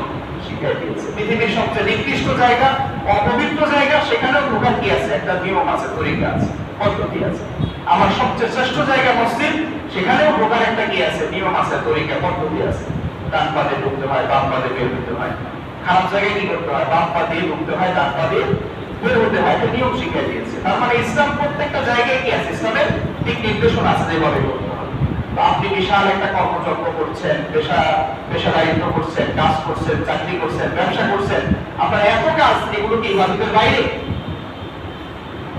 শিখিয়ে দিয়েছে। পৃথিবীর সবচেয়ে নিকৃষ্ট জায়গা, অপবিত্র জায়গা, সেখানেও ঢোকার কি আছে? একটা নিয়ম আছে, তরিকা আছে, পদ্ধতি আছে। আমার সবচেয়ে শ্রেষ্ঠ জায়গা মসজিদ, সেখানেও ঢোকার একটা কি আছে? নিয়ম আছে, তরিকা, পদ্ধতি আছে। ডান পা দিয়ে ঢুকতে হয়, বাম পা দিয়ে বের হতে হয়। খারাপ জায়গায় কি করতে হয়? বাম পা দিয়ে ঢুকতে হয়, ডান পা দিয়ে বের হতে হয়। একটা নিয়ম শিখিয়ে দিয়েছে। তার মানে ইসলাম প্রত্যেকটা জায়গায় কি আছে? ইসলামের ঠিক নির্দেশনা আছে যেভাবে করতে হবে। আপনি বিশাল একটা কর্মযজ্ঞ করছেন, পেশাদারিত্ব করছেন, কাজ করছেন, চাকরি করছেন, ব্যবসা করছেন, আপনার এত কাজ, এগুলো কি ইবাদতের বাইরে?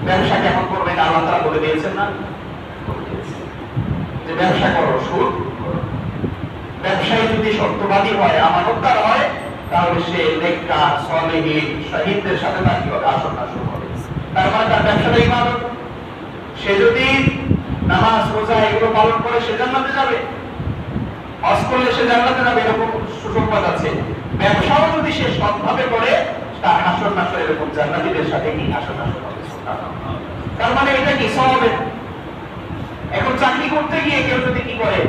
ব্যবসা কেমন করবেন আল্লাহ তাআলা বলে দিয়েছেন না? বলে দিয়েছেন। যে ব্যবসা করো, সুদ করো। ব্যবসায়ী যদি সত্যবাদী হয়, আমানতদার হয়, তাহলে সে নেককার, সালেহীন, শহীদদের সাথে তার কি হবে? আসন আসন হবে। তার মানে তার ব্যবসাটা ইবাদত। সে যদি নামাজ, রোজা এগুলো পালন করে সে জান্নাতে যাবে, হজ করলে সে জান্নাতে যাবে, এরকম সুসংবাদ আছে। ব্যবসাও যদি সে সৎভাবে করে, তার হাসর নাসর এরকম জান্নাতীদের সাথে কি হাসর নাসর হবে। তার মানে এটা কি সওয়াবের। এখন চাকরি করতে গিয়ে কেউ যদি কি করে,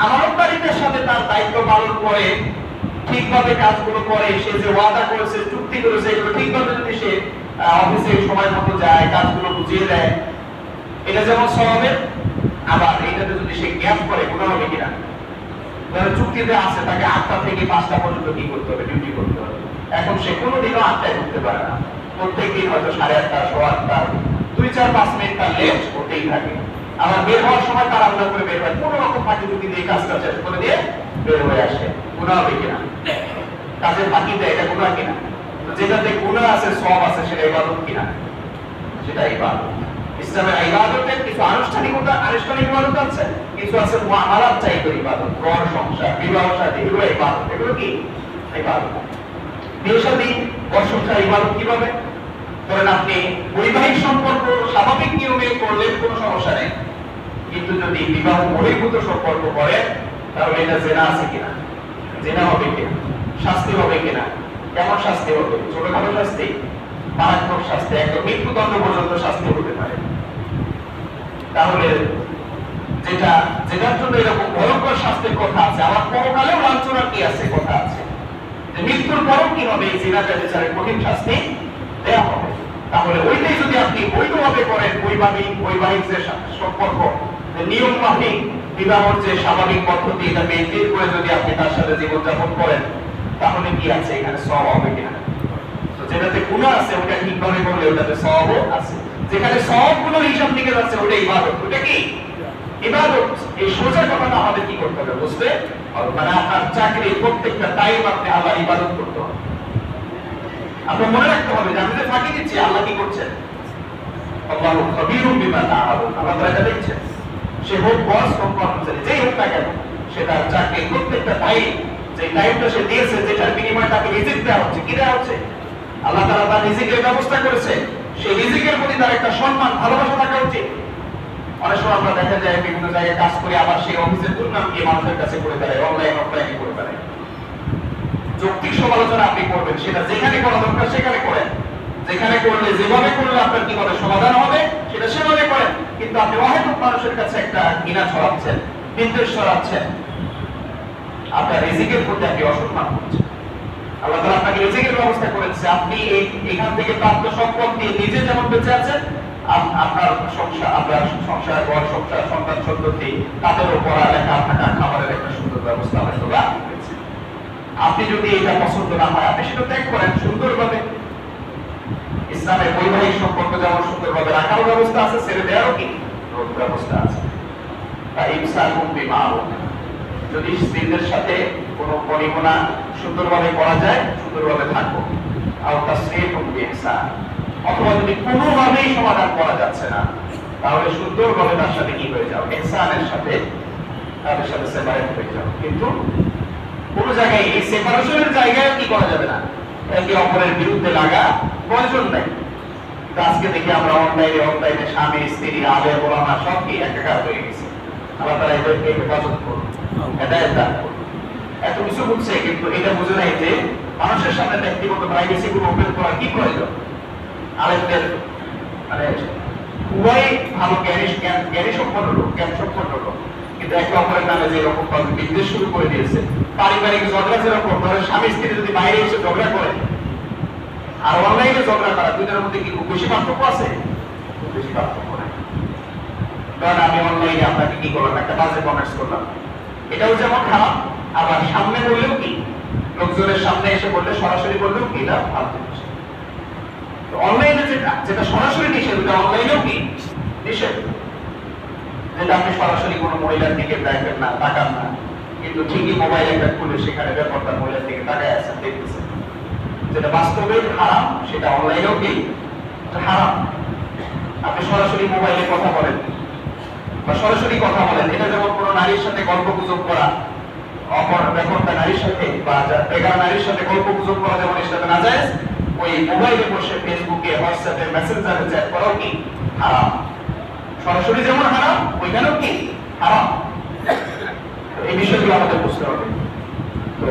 আমানতদারিত্বের সাথে তার দায়িত্ব পালন করে, ঠিকভাবে কাজগুলো করে, সে যে ওয়াদা করেছে, চুক্তি করেছে, এগুলো ঠিকভাবে যদি সে অফিসে সময় মতো যায়, কাজগুলো বুঝিয়ে দেয়, এটা যেমন সওয়াবের। আবার এটাতে যদি সে গ্যাপ করে, গুনাহ হবে কিনা? ধরো চুক্তিতে আছে তাকে 8টা থেকে 5টা পর্যন্ত কি করতে হবে? ডিউটি করতে হবে। এখন সে কোনোদিনও 8টায় ঢুকতে পারে না, প্রত্যেকদিন হয়তো 8:30, 8:15, 2-4-5 মিনিট তার লেট হতেই থাকে। আবার বের হওয়ার সময় তার আমরা করে বের হয়, কোনো রকম ফাঁকি ঝুঁকি দিয়ে কাজটা শেষ করে দিয়ে বের হয়ে আসে। গুনাহ হবে কিনা? কাজের ফাঁকি দেয়, এটা গুনাহ কিনা? যেটাতে গুনাহ আছে, সওয়াব আছে, সেটা ইবাদত কিনা? সেটা ইবাদত। ইসলামের ইবাদতের কিছু আনুষ্ঠানিক ইবাদত আছে, কিছু আছে মুআমালাত টাইপের ইবাদত, ঘর সংসার, বিবাহ শাদী, এগুলো ইবাদত। এগুলো কি ইবাদত? বিয়ে শাদী, ঘর সংসার ইবাদত কিভাবে? ধরেন আপনি বৈবাহিক সম্পর্ক স্বাভাবিক নিয়মে করলে কোনো সমস্যা নেই, কিন্তু যদি বিবাহ বহির্ভূত সম্পর্ক করেন, তাহলে এটা জেনা আছে কিনা? জেনা হবে কিনা? শাস্তি হবে কিনা? কেমন শাস্তি হবে? ছোটখাটো শাস্তি, মারাত্মক শাস্তি, একদম মৃত্যুদণ্ড পর্যন্ত শাস্তি হতে পারে। তাহলে যেটার জন্য এরকম ভয়ঙ্কর শাস্তির কথা আছে, আবার পরকালেও লাঞ্ছনার কি আছে কথা আছে, যে মৃত্যুর পরও কি হবে? এই জিনাটা বিচারে কঠিন শাস্তি দেওয়া হবে। তাহলে ওইটাই যদি আপনি বৈধভাবে করেন, বৈবাহিক যে সম্পর্ক, নিয়ম মাফিক বিবাহের যে স্বাভাবিক পদ্ধতি, এটা মেনটেন করে যদি আপনি তার সাথে জীবনযাপন করেন, তাহলে কি আছে? এখানে সওয়াব হবে কিনা? যেটাতে গুনাহ আছে ওটা ঠিকভাবে করলে ওটাতে সওয়াবও আছে। যেখানে সওয়াবগুলোর হিসাব নিকেশ আছে ওটা ইবাদত। ওটা কি ইবাদত? এই সোজা কথাটা আমাদের কি করতে হবে? বুঝতে হবে। মানে আপনার চাকরির প্রত্যেকটা টাইম আপনি আল্লাহর ইবাদত করতে হবে। আপনার মনে রাখতে হবে যে আমি যে ফাঁকি দিচ্ছি, আল্লাহ কি করছেন? আল্লাহু খাবীরুম বিমা তা'মালুন। আল্লাহ তাআলা দেখছেন। সে হোক বস, হোক কর্মচারী, যেই হোক না কেন, সে তার চাকরির প্রত্যেকটা টাইম, যে টাইমটা সে দিয়েছে, যেটার বিনিময়ে তাকে রিজিক দেওয়া হচ্ছে, কি দেওয়া হচ্ছে? আল্লাহ তাআলা তার রিজিকের ব্যবস্থা করেছে। সেই রিজিকের প্রতি তার একটা সম্মান, ভালোবাসা থাকা উচিত। অনেক সময় আমরা দেখা যায় বিভিন্ন জায়গায় কাজ করে, আবার সেই অফিসের দুর্নাম গিয়ে মানুষের কাছে করে বেড়ায়, অফলাইনে করে বেড়ায়। যৌক্তিক সমালোচনা আপনি করবেন, সেটা যেখানে করা দরকার সেখানে করেন, যেখানে করলে যেভাবে করলে আপনার কিভাবে সমাধান হবে সেটা সেভাবে করেন। কিন্তু আপনি অহেতুক মানুষের কাছে একটা ঘৃণা ছড়াচ্ছেন, বিদ্বেষ ছড়াচ্ছেন, আপনার রিজিকের প্রতি আপনি অসম্মান করছেন। আল্লাহ তাআলা আপনাকে রিজিকের ব্যবস্থা করেছে, আপনি এখান থেকে প্রাপ্ত সম্পদ দিয়ে নিজে যেমন বেঁচে আছেন, আপনার সংসার, ঘর সংসার, সন্তান সন্ততি, তাদেরও পড়ালেখা, থাকা, খাবারের একটা সুন্দর ব্যবস্থা আল্লাহ করেছে। আপনি যদি এটা পছন্দ না হয়, আপনি সেটা ত্যাগ করেন সুন্দরভাবে। ইসলামের বৈবাহিক সম্পর্ক যেমন সুন্দরভাবে রাখার ব্যবস্থা আছে, ছেড়ে দেওয়ারও কি ব্যবস্থা আছে। তাই ইমসাকুম বিমারুফ, যদি স্ত্রীদের সাথে কোনো পরিমনা সুন্দরভাবে করা যায়, সুন্দরভাবে থাকো। আর তাসরিহুম বিইহসান, অথবা যদি কোনোভাবেই সমাধান করা যাচ্ছে না, তাহলে সুন্দরভাবে তার সাথে কি হয়ে যাও, ইহসানের সাথে তাদের সাথে সেপারেট হয়ে যাও। কিন্তু কোন জায়গায় এই সেপারেশনের জায়গায় কি করা যাবে না, একে অপরের বিরুদ্ধে লাগা প্রয়োজন নাই। আজকে দেখি আমরা অনলাইনে স্বামী স্ত্রী আলেম ওলামা সব কি একাকার হয়ে গেছে। আল্লাহ তাআলা এদেরকে হেফাজত করুন, হেদায়েত দান করুন। এত কিছু বুঝছে, কিন্তু এটা বুঝে নাই যে মানুষের সামনে ব্যক্তিগত প্রাইভেসি গুলো ওপেন করার কি প্রয়োজন। আলেমদের মানে উভয় ভালো জ্ঞানী সম্পন্ন লোক, জ্ঞান সম্পন্ন লোক, কিন্তু একে অপরের নামে যে রকম বিদ্বেষ শুরু করে দিয়েছে। পারিবারিক ঝগড়া যেরকম, ধরে স্বামী স্ত্রী যদি বাইরে এসে ঝগড়া করে আর অনলাইনে ঝগড়া করা, দুইটার মধ্যে কি খুব বেশি পার্থক্য আছে? খুব বেশি পার্থক্য নাই। কারণ আমি অনলাইনে আপনাকে কি করলাম, একটা বাজে কমেন্টস করলাম, এটাও যেমন খারাপ, আবার সামনে বললেও কি, লোকজনের সামনে এসে বললে, সরাসরি বললেও কি, এটা ফালতু। অনলাইনে যেটা সরাসরি নিষেধ, এটা অনলাইনেও কি নিষেধ। যেটা আপনি সরাসরি কোনো মহিলার দিকে দেখবেন না, তাকান না, কিন্তু ঠিকই মোবাইল একটা খুলে সেখানে ব্যাপারটা মহিলার দিকে তাকায় আছেন, দেখতেছেন। যেটা বাস্তবে হারাম, সেটা অনলাইনেও কি হারাম। আপনি সরাসরি মোবাইলে কথা বলেন, বা সরাসরি কথা বলেন। এটা যেমন কোনো নারীর সাথে গল্প গুজব করা, অপর বেপরদা নারীর সাথে বা বেগানা নারীর সাথে গল্প গুজব করা যেমন ইসলামে নাজায়েজ, ওই মোবাইলে বসে ফেসবুকে, হোয়াটসঅ্যাপে, মেসেঞ্জারে চ্যাট করাও কি হারাম। সরাসরি যেমন হারাম, ওইখানেও কি হারাম। এই বিষয়গুলো আমাদের বুঝতে হবে। তো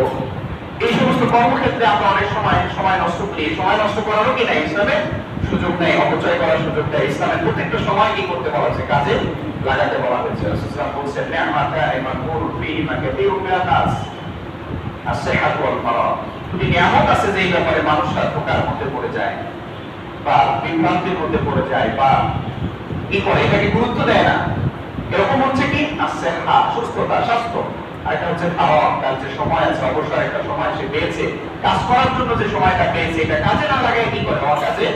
এই সমস্ত কর্মক্ষেত্রে আমরা অনেক সময় নষ্ট করি। সময় নষ্ট করারও কি নাই ইসলামে সুযোগ নেই, অপচয় করার সুযোগ নেই। ইসলামের প্রত্যেকটা সময় কি করতে বলা হয়েছে, কাজে লাগাতে বলা হয়েছে। রাসূলুল্লাহ বলেছেন নি'মাতানি মাকবুলুন ফীহিমা কাসীরুম মিনান নাস আস-সিহহাতু ওয়াল ফারাগ। দুটি নিয়ামত আছে যেই ব্যাপারে মানুষরা ধোঁকার মধ্যে পড়ে যায় বা বিভ্রান্তির মধ্যে পড়ে যায় বা কি করে, এটাকে গুরুত্ব দেয় না। এরকম হচ্ছে কি আসিহা, সুস্থতা, স্বাস্থ্য, আর এটা হচ্ছে ফারাগ, তার যে সময় আছে, অবসর একটা সময় সে পেয়েছে, কাজ করার জন্য যে সময়টা পেয়েছে, এটা কাজে না লাগায় কি করে, অকাজে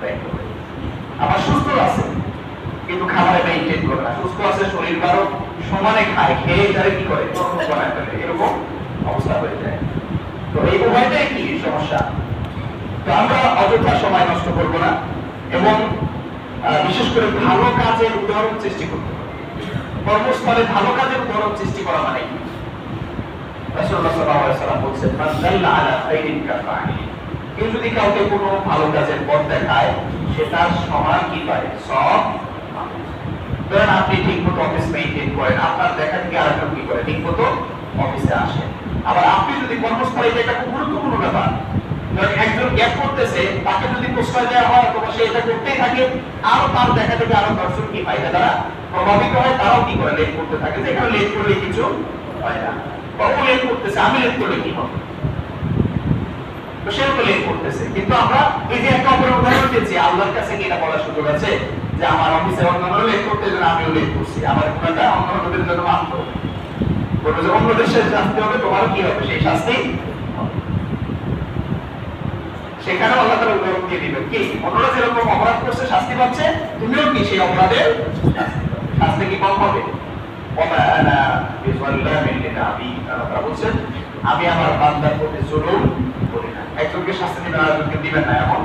ব্যয় করে। আবার সুস্থ আছে কিন্তু খাবারে মেইনটেইন করে না, সুস্থ আছে শরীর ভালো, সমানে খায়, খেয়ে এটারে কি করে কর্ম বানায় ফেলে, এরকম অবস্থা হয়ে যায়। তো এই উভয়টাই কি সমস্যা। তো আমরা অযথা সময় নষ্ট করব না এবং বিশেষ করে ভালো কাজের উদাহরণ সৃষ্টি করতে হবে। কর্মস্থলে ভালো কাজের উদাহরণ সৃষ্টি করা মানে কি? রাসূলুল্লাহ সাল্লাল্লাহু আলাইহি ওয়াসাল্লাম বলেছেন মান দাল্লা আলা খাইরিন কাফানি, কেউ যদি কাউকে কোনো ভালো কাজের পথ দেখায় সে তার সমান কি পায়, সব। ধরেন আপনি ঠিকমতো অফিস মেইনটেইন করেন, আপনার দেখা থেকে আরেকজন কি করে ঠিকমতো অফিসে আসে। আবার আপনি যদি কর্মস্থলে, এটা একটা খুব গুরুত্বপূর্ণ ব্যাপার, একজন গ্যাপ করতেছে, তাকে যদি প্রশ্রয় দেওয়া হয় তখন সে এটা করতেই থাকে, আর তার দেখা থেকে আরো দর্শক কি ফায়দা, তারা প্রভাবিত হয়, তারাও কি করে লেট করতে থাকে। যেখানে লেট করলে কিছু হয় না, ও লেট করতেছে, আমি লেট করলে কি হবে, তো সেও তো লেট করতেছে। কিন্তু আমরা এই যে একটা অপরের উদাহরণ দিয়েছি, আল্লাহর কাছে কি এটা বলার সুযোগ আছে যে আমার অফিসে অন্যান্য লেট করতে জন্য আমিও লেট করছি, আমার গুণাটা অন্যদের জন্য মানতে হবে, বলবো যে অন্য দেশের শাস্তি হবে, তোমারও কি হবে সেই শাস্তি। সেখানে আল্লাহ তাআলা উদাহরণ দিয়ে দিবেন কি, অন্যরা যেরকম অপরাধ করছে শাস্তি পাচ্ছে, তুমিও কি সেই অপরাধের শাস্তি কি কম হবে। ওমা আনা বিযাল্লামিন লিল আবিদ, আল্লাহ বলছেন আমি আমার বান্দার প্রতি জুলুম করি না। একজনকে শাস্তি দিবেন আর একজনকে দিবেন না, এমন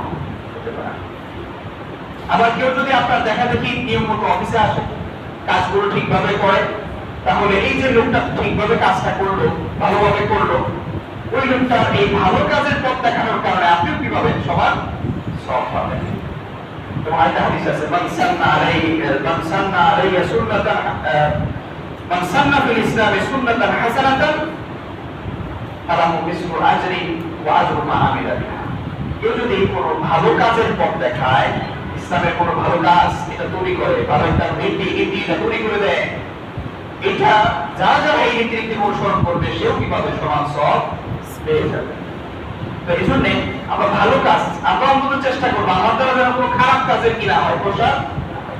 হতে পারে। আবার কেউ যদি আপনার দেখা দেখি নিয়ম মতো অফিসে আসে, কাজগুলো ঠিকভাবে করে, তাহলে এই যে লোকটা ঠিকভাবে কাজটা করলো, ভালোভাবে করলো, ওই লোকটার এই ভালো কাজের পথ দেখানোর কারণে আপনিও কি পাবেন, সবার সব পাবেন। তোমার একটা হাদিস আছে, মান সান্না আলাইহি সুন্নাতান, মান সান্না ফিল ইসলামি সুন্নাতান হাসানাতান ফালাহু মিসলু আজরি ওয়া আজরু মা আমিলা বিহা। কেউ যদি কোনো ভালো কাজের পথ দেখায়, ইসলামের কোনো ভালো কাজ এটা তৈরি করে, ভালো একটা নীতি এটা তৈরি করে দেয়, এটা যারা এই নীতি অনুসরণ করবে সেও কি পাবে, সমান সব পেয়ে যাবে। তো এই জন্য আমরা ভালো কাজ, আমরা অন্তত চেষ্টা করবো আমার দ্বারা যেন কোনো খারাপ কাজের কিনা হয়, প্রসার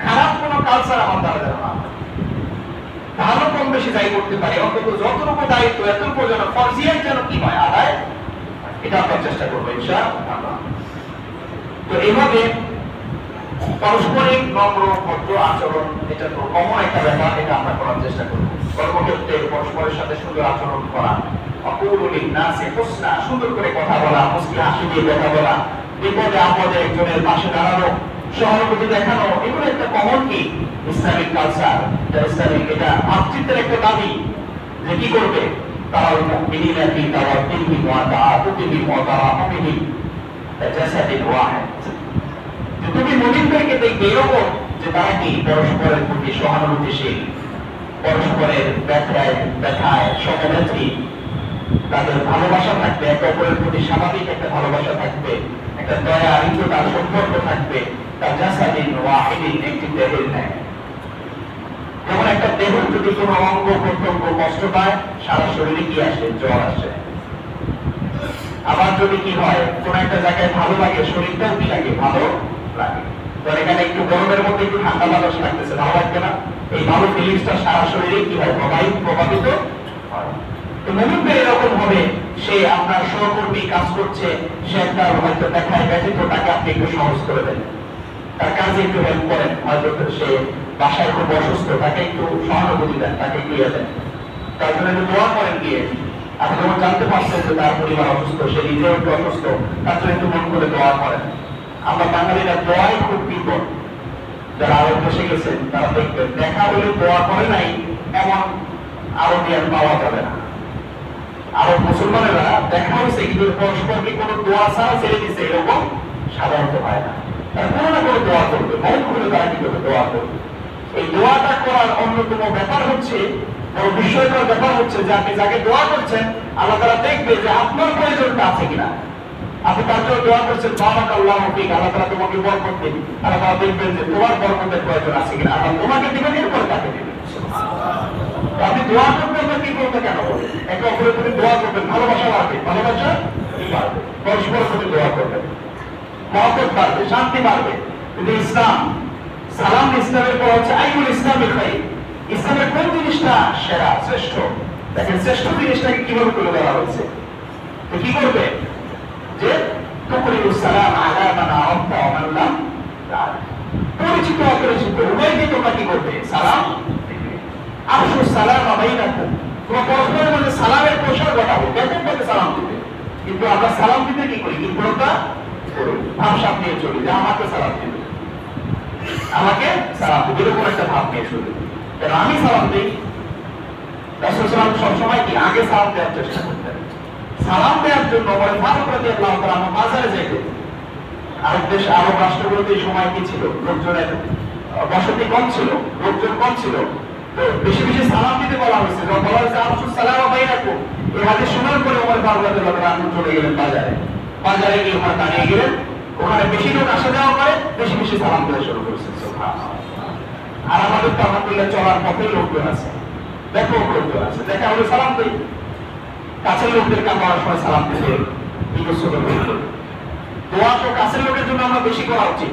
খারাপ কোনো কালচার আমার দ্বারা যেন না হয়। ভালো কম বেশি যাই করতে পারি, অন্তত যতটুকু দায়িত্ব এতটুকু যেন ফরজিয়াত যেন কি হয় আদায়, এটা আমরা চেষ্টা করবো ইনশাআল্লাহ। তো এইভাবে পারস্পরিক নম্র ভদ্র আচরণ, এটা তো কমন একটা ব্যাপার, এটা আমরা করার চেষ্টা করবো। কর্মক্ষেত্রে পরস্পরের সাথে সুন্দর আচরণ করা, অকুলুলিন নাসি হুসনা, সুন্দর করে কথা বলা, মুস্কি হাসি দিয়ে কথা বলা, বিপদে আপদে একজনের পাশে দাঁড়ানো, সহানুভূতি দেখানো, এগুলো একটা কমন কি ইসলামিক কালচার, ইসলামিক এটা ভাতৃত্বের একটা দাবি যে কি করবে তারা মুমিনিনা ফি তাওয়াদ্দিহি ওয়া তাআতুহি ওয়া তারাহুমিহি জাসাদিন ওয়াহিদ। তুমি মুমিনদেরকে দেখবে এরকম যে তারা কি পরস্পরের প্রতি সহানুভূতিশীল, পরস্পরের ব্যথায় সমব্যথী, তাদের ভালোবাসা থাকবে, একে অপরের প্রতি স্বাভাবিক একটা ভালোবাসা থাকবে, একটা দয়া হৃদ্যতার সম্পর্ক থাকবে, তার জাসাদিন ওয়াহিদিন, একটি দেহের ন্যায়। যেমন একটা দেহ যদি কোনো অঙ্গ প্রত্যঙ্গ কষ্ট পায়, সারা শরীরে কি আসে, জ্বর আসে। আবার যদি কি হয় কোন একটা জায়গায় ভালো লাগে, শরীরটাও কি লাগে, ভালো লাগে। ধর এখানে একটু গরমের মধ্যে একটু ঠান্ডা বাতাস লাগতেছে, ভালো লাগবে না? এই ভালো ফিলিংসটা সারা শরীরে কি হয়, প্রভাবিত হয়। তো মুমিনদের এরকম হবে, সে আপনার সহকর্মী কাজ করছে, সে একটা হয়তো দেখায় ব্যতীত, তাকে আপনি একটু সহজ করে দেন, তার কাজে একটু হেল্প করেন, হয়তো সে বাসায় খুব অসুস্থ, তাকে একটু সহানুভূতি দেন, তাকে গিয়ে দেন, তার জন্য একটু দোয়া করেন গিয়ে। আপনি যখন জানতে পারছেন যে তার পরিবার অসুস্থ, সে নিজেও একটু অসুস্থ, তার জন্য একটু মন করে দোয়া করেন। আমরা বাঙালিরা দোয়াই খুব বিপদ, যারা আরব দেশে গেছেন তারা দেখবেন দেখা হলে দোয়া করে নাই এমন আরবিয়ান পাওয়া যাবে না। আরব মুসলমানেরা দেখা হয়েছে কিন্তু পরস্পরকে কোনো দোয়া ছাড়া ছেড়ে দিচ্ছে এরকম সাধারণত হয় না। তারা কোনো না কোনো দোয়া করবে, মন খুলে তারা কি করবে, দোয়া করবে। এই দোয়াটা করার অন্যতম ব্যাপার হচ্ছে, বড় বিষয়টার ব্যাপার হচ্ছে যে আপনি যাকে দোয়া করছেন আল্লাহ তারা দেখবে যে আপনার প্রয়োজনটা আছে কিনা। আপনি তার জন্য দোয়া করছেন বারাক আল্লাহ ফিক, আল্লাহ তারা তোমাকে বরকত দিন, আল্লাহ তারা দেখবেন যে তোমার বরকতের প্রয়োজন আছে কিনা, আল্লাহ তোমাকে দিবেন, এরপরে তাকে দিবেন। আপনি দোয়া করতে আপনার কি করতে কেন বলেন, একে অপরের প্রতি দোয়া করবেন, ভালোবাসা বাড়বে, ভালোবাসা বাড়বে, পরস্পরের প্রতি দোয়া করবেন, মহব্বত বাড়বে, শান্তি বাড়বে। কিন্তু ইসলাম, সালাম ইসলামের পর হচ্ছে আইউল ইসলামের খাই, ইসলামের কোন জিনিসটা সেরা শ্রেষ্ঠ, দেখেন শ্রেষ্ঠ জিনিসটাকে কিভাবে তুলে ধরা হয়েছে। তো কি করবে যে তুকরিউস সালাম আলা মান আরাফতা ওয়া মান লাম তা'রিফ, পরিচিত অপরিচিত উভয়কে তোমরা কি করবে, সালাম দিবে। আফশু সালাম বাইনাকুম, তোমরা পরস্পরের মধ্যে সালামের প্রসার ঘটাবে, বেতন পেতে সালাম দিবে। কিন্তু আমরা সালাম দিতে কি করি, কিন্তু ওটা ভাব সাপ নিয়ে চলি যে আমাকে সালাম দিবে, আমাকে সালাম দিবে, এরকম একটা ভাব নিয়ে চলি। কেন আমি সালাম দিই, রাসূল সাল্লাল্লাহু আলাইহি ওয়াসাল্লাম সবসময় কি আগে সালাম দেওয়ার চেষ্টা করতেন। সালাম দেওয়ার জন্য বলে ফারুক রাদিয়াল্লাহু তাআলা আনহু বাজারে যেতেন। আরব দেশ, আরব রাষ্ট্রগুলোতে এই সময় কি ছিল, লোকজনের বসতি কম ছিল, লোকজন কম ছিল, তো বেশি বেশি সালাম দিতে বলা হয়েছে। যখন বলা হয়েছে আফশু সালাম বাইনাকুম, এই হাদিস শোনার পরে ওমর ফারুক রাদিয়াল্লাহু তাআলা আনহু চলে গেলেন বাজারে। বাজারে গিয়ে ওখানে দাঁড়িয়ে গেলেন, ওখানে বেশি লোক আসা যাওয়া করে, বেশি বেশি সালাম দেওয়া শুরু করেছে। আর আমাদের তো আলহামদুলিল্লাহ চলার পথে লোকজন আছে, ব্যাপক লোকজন আছে, দেখা হলে সালাম দিই। কাছের লোকদেরকে আমরা অনেক সময় সালাম দিতে বিকশিত করি। দোয়া তো কাছের লোকের জন্য আমরা বেশি করা উচিত।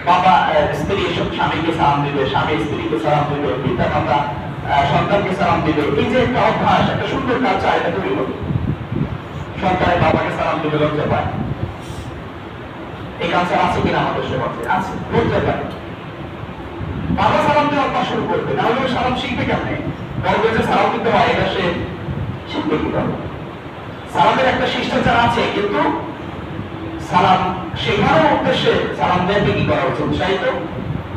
বাবা স্ত্রী স্বামীকে সালাম দিবে, স্বামী স্ত্রীকে সালাম দিবে, পিতা মাতা সন্তানকে সালাম দিবে, এই যে একটা অভ্যাস, একটা সুন্দর কালচার, এটা তৈরি হবে। সন্তানের বাবাকে সালাম দিবে, লজ্জা পায়। এই কালচার আছে কিনা আমাদের সমাজে? আছে, লজ্জা পায়। বাবা সালাম দেওয়া অভ্যাস শুরু করবে, না হলে সালাম শিখবে কেমনে? বলবে যে সালাম দিতে হয়, এটা সে শিখবে কিভাবে? সালামের একটা শিষ্টাচার আছে, কিন্তু সালাম শেখানোর উদ্দেশ্যে সালাম দেওয়াকে কি করা হয়েছে, উৎসাহিত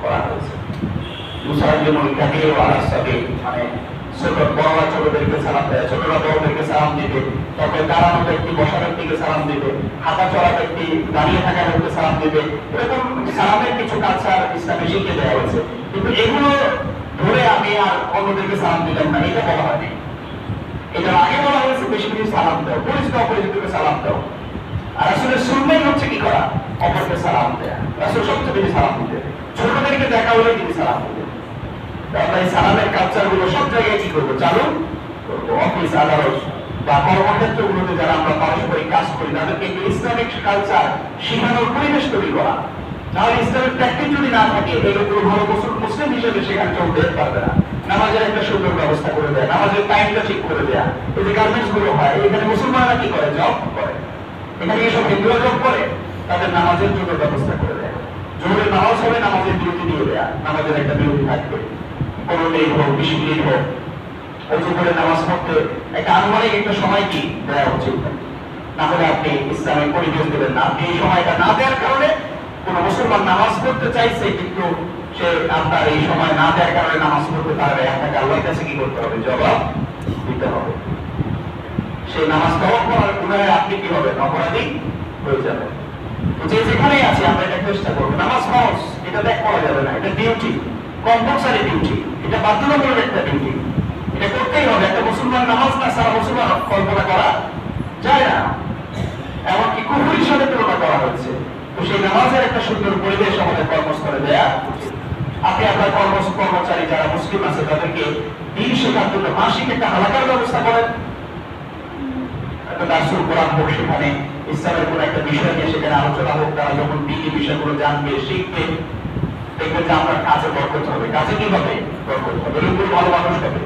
করা হয়েছে। মানে ছোট বড়রা ছোটদেরকে সালাম দেয়, ছোটরা বড়দেরকে সালাম দিবে, তারপরে দাঁড়ানো ব্যক্তি বসা ব্যক্তিকে সালাম দিবে, হাঁটা চলা ব্যক্তি দাঁড়িয়ে থাকা ব্যক্তিকে সালাম দিবে। এরকম সালামের কিছু কালচার ইসলামে শিখে দেওয়া হয়েছে, কিন্তু এগুলো ধরে আমি আর অন্যদেরকে সালাম দিলাম না, এটা বলা হয়নি। এটা আগে বলা হয়েছে বেশি বেশি সালাম দাও, পরিচিত অপরিচিতকে সালাম দাও। আর আসলে সুন্নাহ হচ্ছে কি করা, অপরকে সালাম দেয়া। রাসূল সবচেয়ে বেশি সালাম দিতেন, ছোটদেরকে দেখা হলে তিনি সালাম দিতেন। আমরা এই সালামের কালচার গুলো সব জায়গায় কি করবো, চালু করবো। অফিস, আদালত বা কর্মক্ষেত্র গুলোতে যারা আমরা পারস্পরিক কাজ করি, তাদেরকে ইসলামিক কালচার শিখানোর পরিবেশ তৈরি করা। তাহলে ইসলামের প্র্যাকটিস যদি না থাকে, এই লোকগুলো ভালো মুসলিম হিসেবে সেখানে চলতে পারবে না। নামাজের একটা সুন্দর ব্যবস্থা করে দেয়, নামাজের টাইমটা ঠিক করে দেয়া। এই যে গার্মেন্টস গুলো হয়, এখানে মুসলমানরা কি করে, জব করে। এখানে এসব হিন্দুরা জব করে, তাদের নামাজের জন্য ব্যবস্থা করে দেয়। জোহরের নামাজ হবে, নামাজের বিরতি দিয়ে দেয়া, নামাজের একটা বিরতি থাকবে, 15 মিনিট হোক, 20 মিনিট হোক। অজু করে নামাজ পড়তে একটা আনুমানিক একটা সময় কি দেওয়া উচিত, না হলে আপনি ইসলামের পরিবেশ দেবেন না। আপনি এই সময়টা না দেওয়ার কারণে কোন মুসলমান নামাজ পড়তে চাইছে, কিন্তু সে আপনার এই সময় না দেওয়ার কারণে নামাজ পড়তে পারবে, আপনাকে আল্লাহর কাছে কি করতে হবে, জবাব দিতে হবে। সেই নামাজ তওয়াব করার গুনাহে আপনি কি হবেন, অপরাধী হয়ে যাবেন। যে যেখানেই আছে আমরা এটা চেষ্টা করবো। নামাজ ফরজ, এটা ত্যাগ করা যাবে না, এটা ডিউটি, কম্পালসারি ডিউটি, এটা বাধ্যতামূলক একটা ডিউটি, এটা করতেই হবে। একটা মুসলমান নামাজ না সারা মুসলমান কল্পনা করা যায় না, এমনকি কুফর হিসাবে তুলনা করা হচ্ছে। তো সেই নামাজের একটা সুন্দর পরিবেশ আমাদের কর্মস্থলে দেয়া উচিত। আপনি আপনার কর্মচারী যারা মুসলিম আছে তাদেরকে দিন শেখার জন্য মাসিক একটা হালাকার ব্যবস্থা করেন। একটা দার্সুল কোরআন হোক, সেখানে ইসলামের কোন একটা বিষয় নিয়ে সেখানে আলোচনা হোক, তারা যখন দিনই বিষয়গুলো জানবে, শিখবে, দেখবেন যে আপনার কাজে বরকত হবে। কাজে কি হবে, বরকত হবে। লোকগুলো ভালো মানুষ হবে,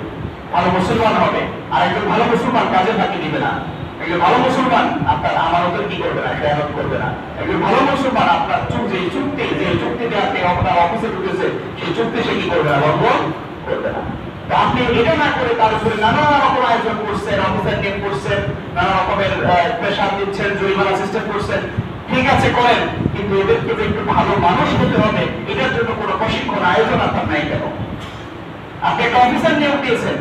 ভালো মুসলমান হবে। আর একজন ভালো মুসলমান কাজে ফাঁকি দিবে না। একজন ভালো মুসলমান আপনার আমানতের কি করবে না, খেয়ানত করবে না। একজন ভালো মুসলমান আপনার যে চুক্তিতে আপনি আপনার অফিসে ঢুকেছে, সেই চুক্তি সে কি করবে না, লঙ্ঘন করবে না। আপনি এটা না করে তার উপরে নানা রকম আয়োজন করছেন, অফিসার নিয়োগ করছেন, নানা রকমের প্রেশার দিচ্ছেন, জরিমানা সিস্টেম করছেন, ঠিক আছে করেন, কিন্তু এদেরকে যে একটু ভালো মানুষ হতে হবে এটার জন্য কোনো প্রশিক্ষণ আয়োজন আপনার নাই কেন? আপনি একটা অফিসার নিয়োগ দিয়েছেন,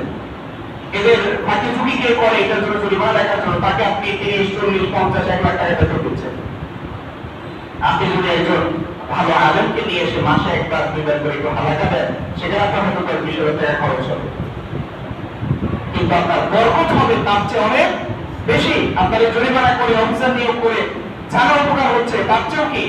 এদের ফাঁকি ঝুঁকি কে করে এটার জন্য জরিমানা দেখার জন্য তাকে আপনি 30, 40, 50, 1 লাখ টাকা বেতন দিচ্ছেন। আপনি যদি একজন ভালো আলেমকে নিয়ে এসে মাসে একবার 2 বার করে একটু হালাকা দেন, সেখানে আপনার হয়তো 10-20 টাকা খরচ হবে, কিন্তু আপনার বরকত হবে তার চেয়ে অনেক বেশি। আপনার জরিমানা করে অফিসার নিয়োগ করে যারা উপকার হচ্ছে তার চেয়েও কি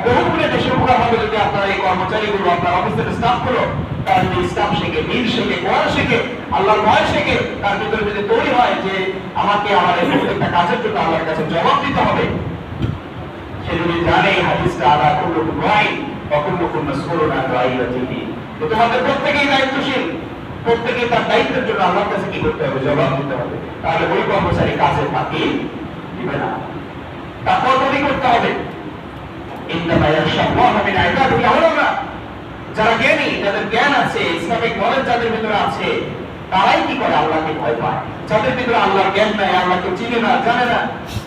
বহুগুণে বেশি উপকার হবে যদি আপনার এই কর্মচারীগুলো, আপনার অফিসের স্টাফগুলো তার যদি ইসলাম শেখে, দিন শেখে, কোরআন শেখে, আল্লাহর ভয় শেখে, তার ভিতরে যদি তৈরি হয় যে আমাকে আমার এই প্রত্যেকটা কাজের জন্য আল্লাহর কাছে জবাব দিতে হবে, সে যদি জানে এই হাদিসটা আলা কুল্লুকুম রাইন ওয়া কুল্লুকুম মাসউলুন আন রাইয়াতিহি, তো তোমাদের প্রত্যেকেই দায়িত্বশীল, প্রত্যেকেই তার দায়িত্বের জন্য আল্লাহর কাছে কি করতে হবে? জবাব দিতে হবে। তাহলে ওই কর্মচারী কাজে ফাঁকি দিবে না। তারপর তৈরি করতে হবে ইন্নামা ইয়াশাআল্লাহু মিন ইবাদিহি উলামা, যারা জ্ঞানী, যাদের জ্ঞান আছে, ইসলামিক নলেজ যাদের ভিতরে আছে, তারাই কি করে? আল্লাহকে ভয় পায়। যাদের ভিতরে আল্লাহর জ্ঞান নাই, আল্লাহকে চিনে না, জানে না,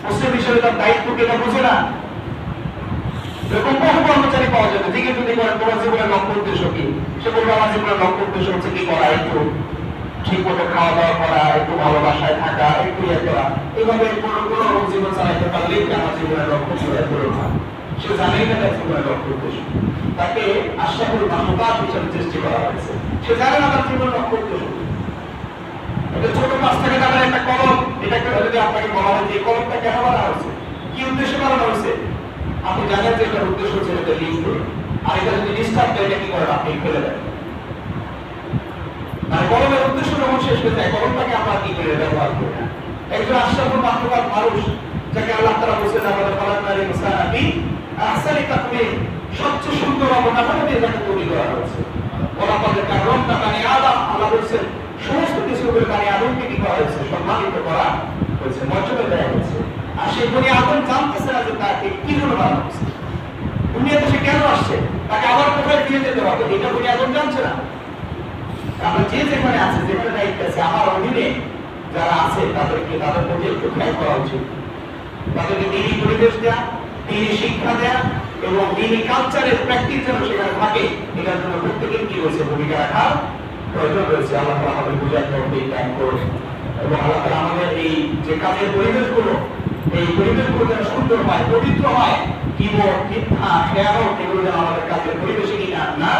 মুসলিম হিসেবে তার দায়িত্বকে এটা বুঝে না, এরকম বহু কর্মচারী পাওয়া যাবে। জিজ্ঞেস যদি করেন তোমার জীবনের লক্ষ্য উদ্দেশ্য কি, সে বলবে আমার জীবনের লক্ষ্য উদ্দেশ্য হচ্ছে কি করা, একটু ঠিক মতো খাওয়া দাওয়া করা, একটু ভালোবাসায় থাকা, একটু ইয়ে করা, এইভাবে কোনো জীবন চালাইতে পারলে আমার জীবনের লক্ষ্য পূরণ হয়। সে জানেই না তার জীবনের লক্ষ্য উদ্দেশ্য, তাকে আশরাফুল মাখলুকাত হিসেবে সৃষ্টি করা হয়েছে, সে জানে না তার জীবনের লক্ষ্য উদ্দেশ্য। একটা ছোট 5 টাকা দামের একটা কলম, এটাকে যদি আপনাকে বলা হয় যে এই কলমটা কেন বানানো হয়েছে, কি উদ্দেশ্যে বানানো হয়েছে, আপনি জানেন যে এটার উদ্দেশ্য হচ্ছে এটা লিখতে, আর এটা যদি ডিস্টার্ব দেয় এটা কি করেন? আপনি ফেলে দেন। মানে কলমের উদ্দেশ্য যখন শেষ হয়ে যায়, কলমটাকে আমরা কি করে ব্যবহার করি না। একজন আশরাফুল মাখলুকাত মানুষ, যাকে আল্লাহ তাআলা বলেছেন আমাদের খালাকনাল ইনসানা ফি আহসানি তাকওয়িম, সবচেয়ে সুন্দর অবকাঠামো দিয়ে যাকে তৈরি করা হয়েছে। ওয়ালাকাদ কাররামনা বানি আদম, আল্লাহ বলেছেন সমস্ত কিছু করে বানি আদমকে কি করা হয়েছে? সম্মানিত করা হয়েছে, মর্যাদা দেওয়া হয়েছে। আর সেই বানি আদম জানতেছে না যে তাকে কি জন্য বানানো হয়েছে, দুনিয়াতে সে কেন আসছে, তাকে আবার কোথায় ফিরে যেতে হবে, এটা বানি আদম জানছে না। আমরা যে যেখানে আছে, যেখানে দায়িত্ব আছে, আমার অধীনে যারা আছে তাদেরকে তাদের প্রতি একটু খেয়াল করা উচিত। তাদেরকে দিনী পরিবেশ দেয়া, দিনী শিক্ষা দেয়া এবং দিনী কালচারের প্র্যাকটিস যেন সেখানে থাকে, এটার জন্য প্রত্যেকের কি রয়েছে? ভূমিকা রাখার প্রয়োজন রয়েছে। আল্লাহ তাআলা আমাদের বুঝার তৌফিক দান করুন এবং আল্লাহ তাআলা আমাদের এই যে কাজের পরিবেশগুলো, এই পরিবেশগুলো যেন সুন্দর হয়, পবিত্র হয়, কিবোর্ড, মিথ্যা, খেয়ানত, এগুলো যেন আমাদের কাজের পরিবেশে কিনা না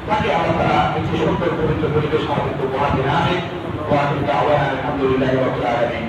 তাকে আল্লাহ তাআলা একটি সুন্দর পবিত্র পরিবেশ আমাদেরকে উপহার দিন। আমিন। ওয়া আখিরু দাওয়ানা আলহামদুলিল্লাহি রাব্বিল আলামিন।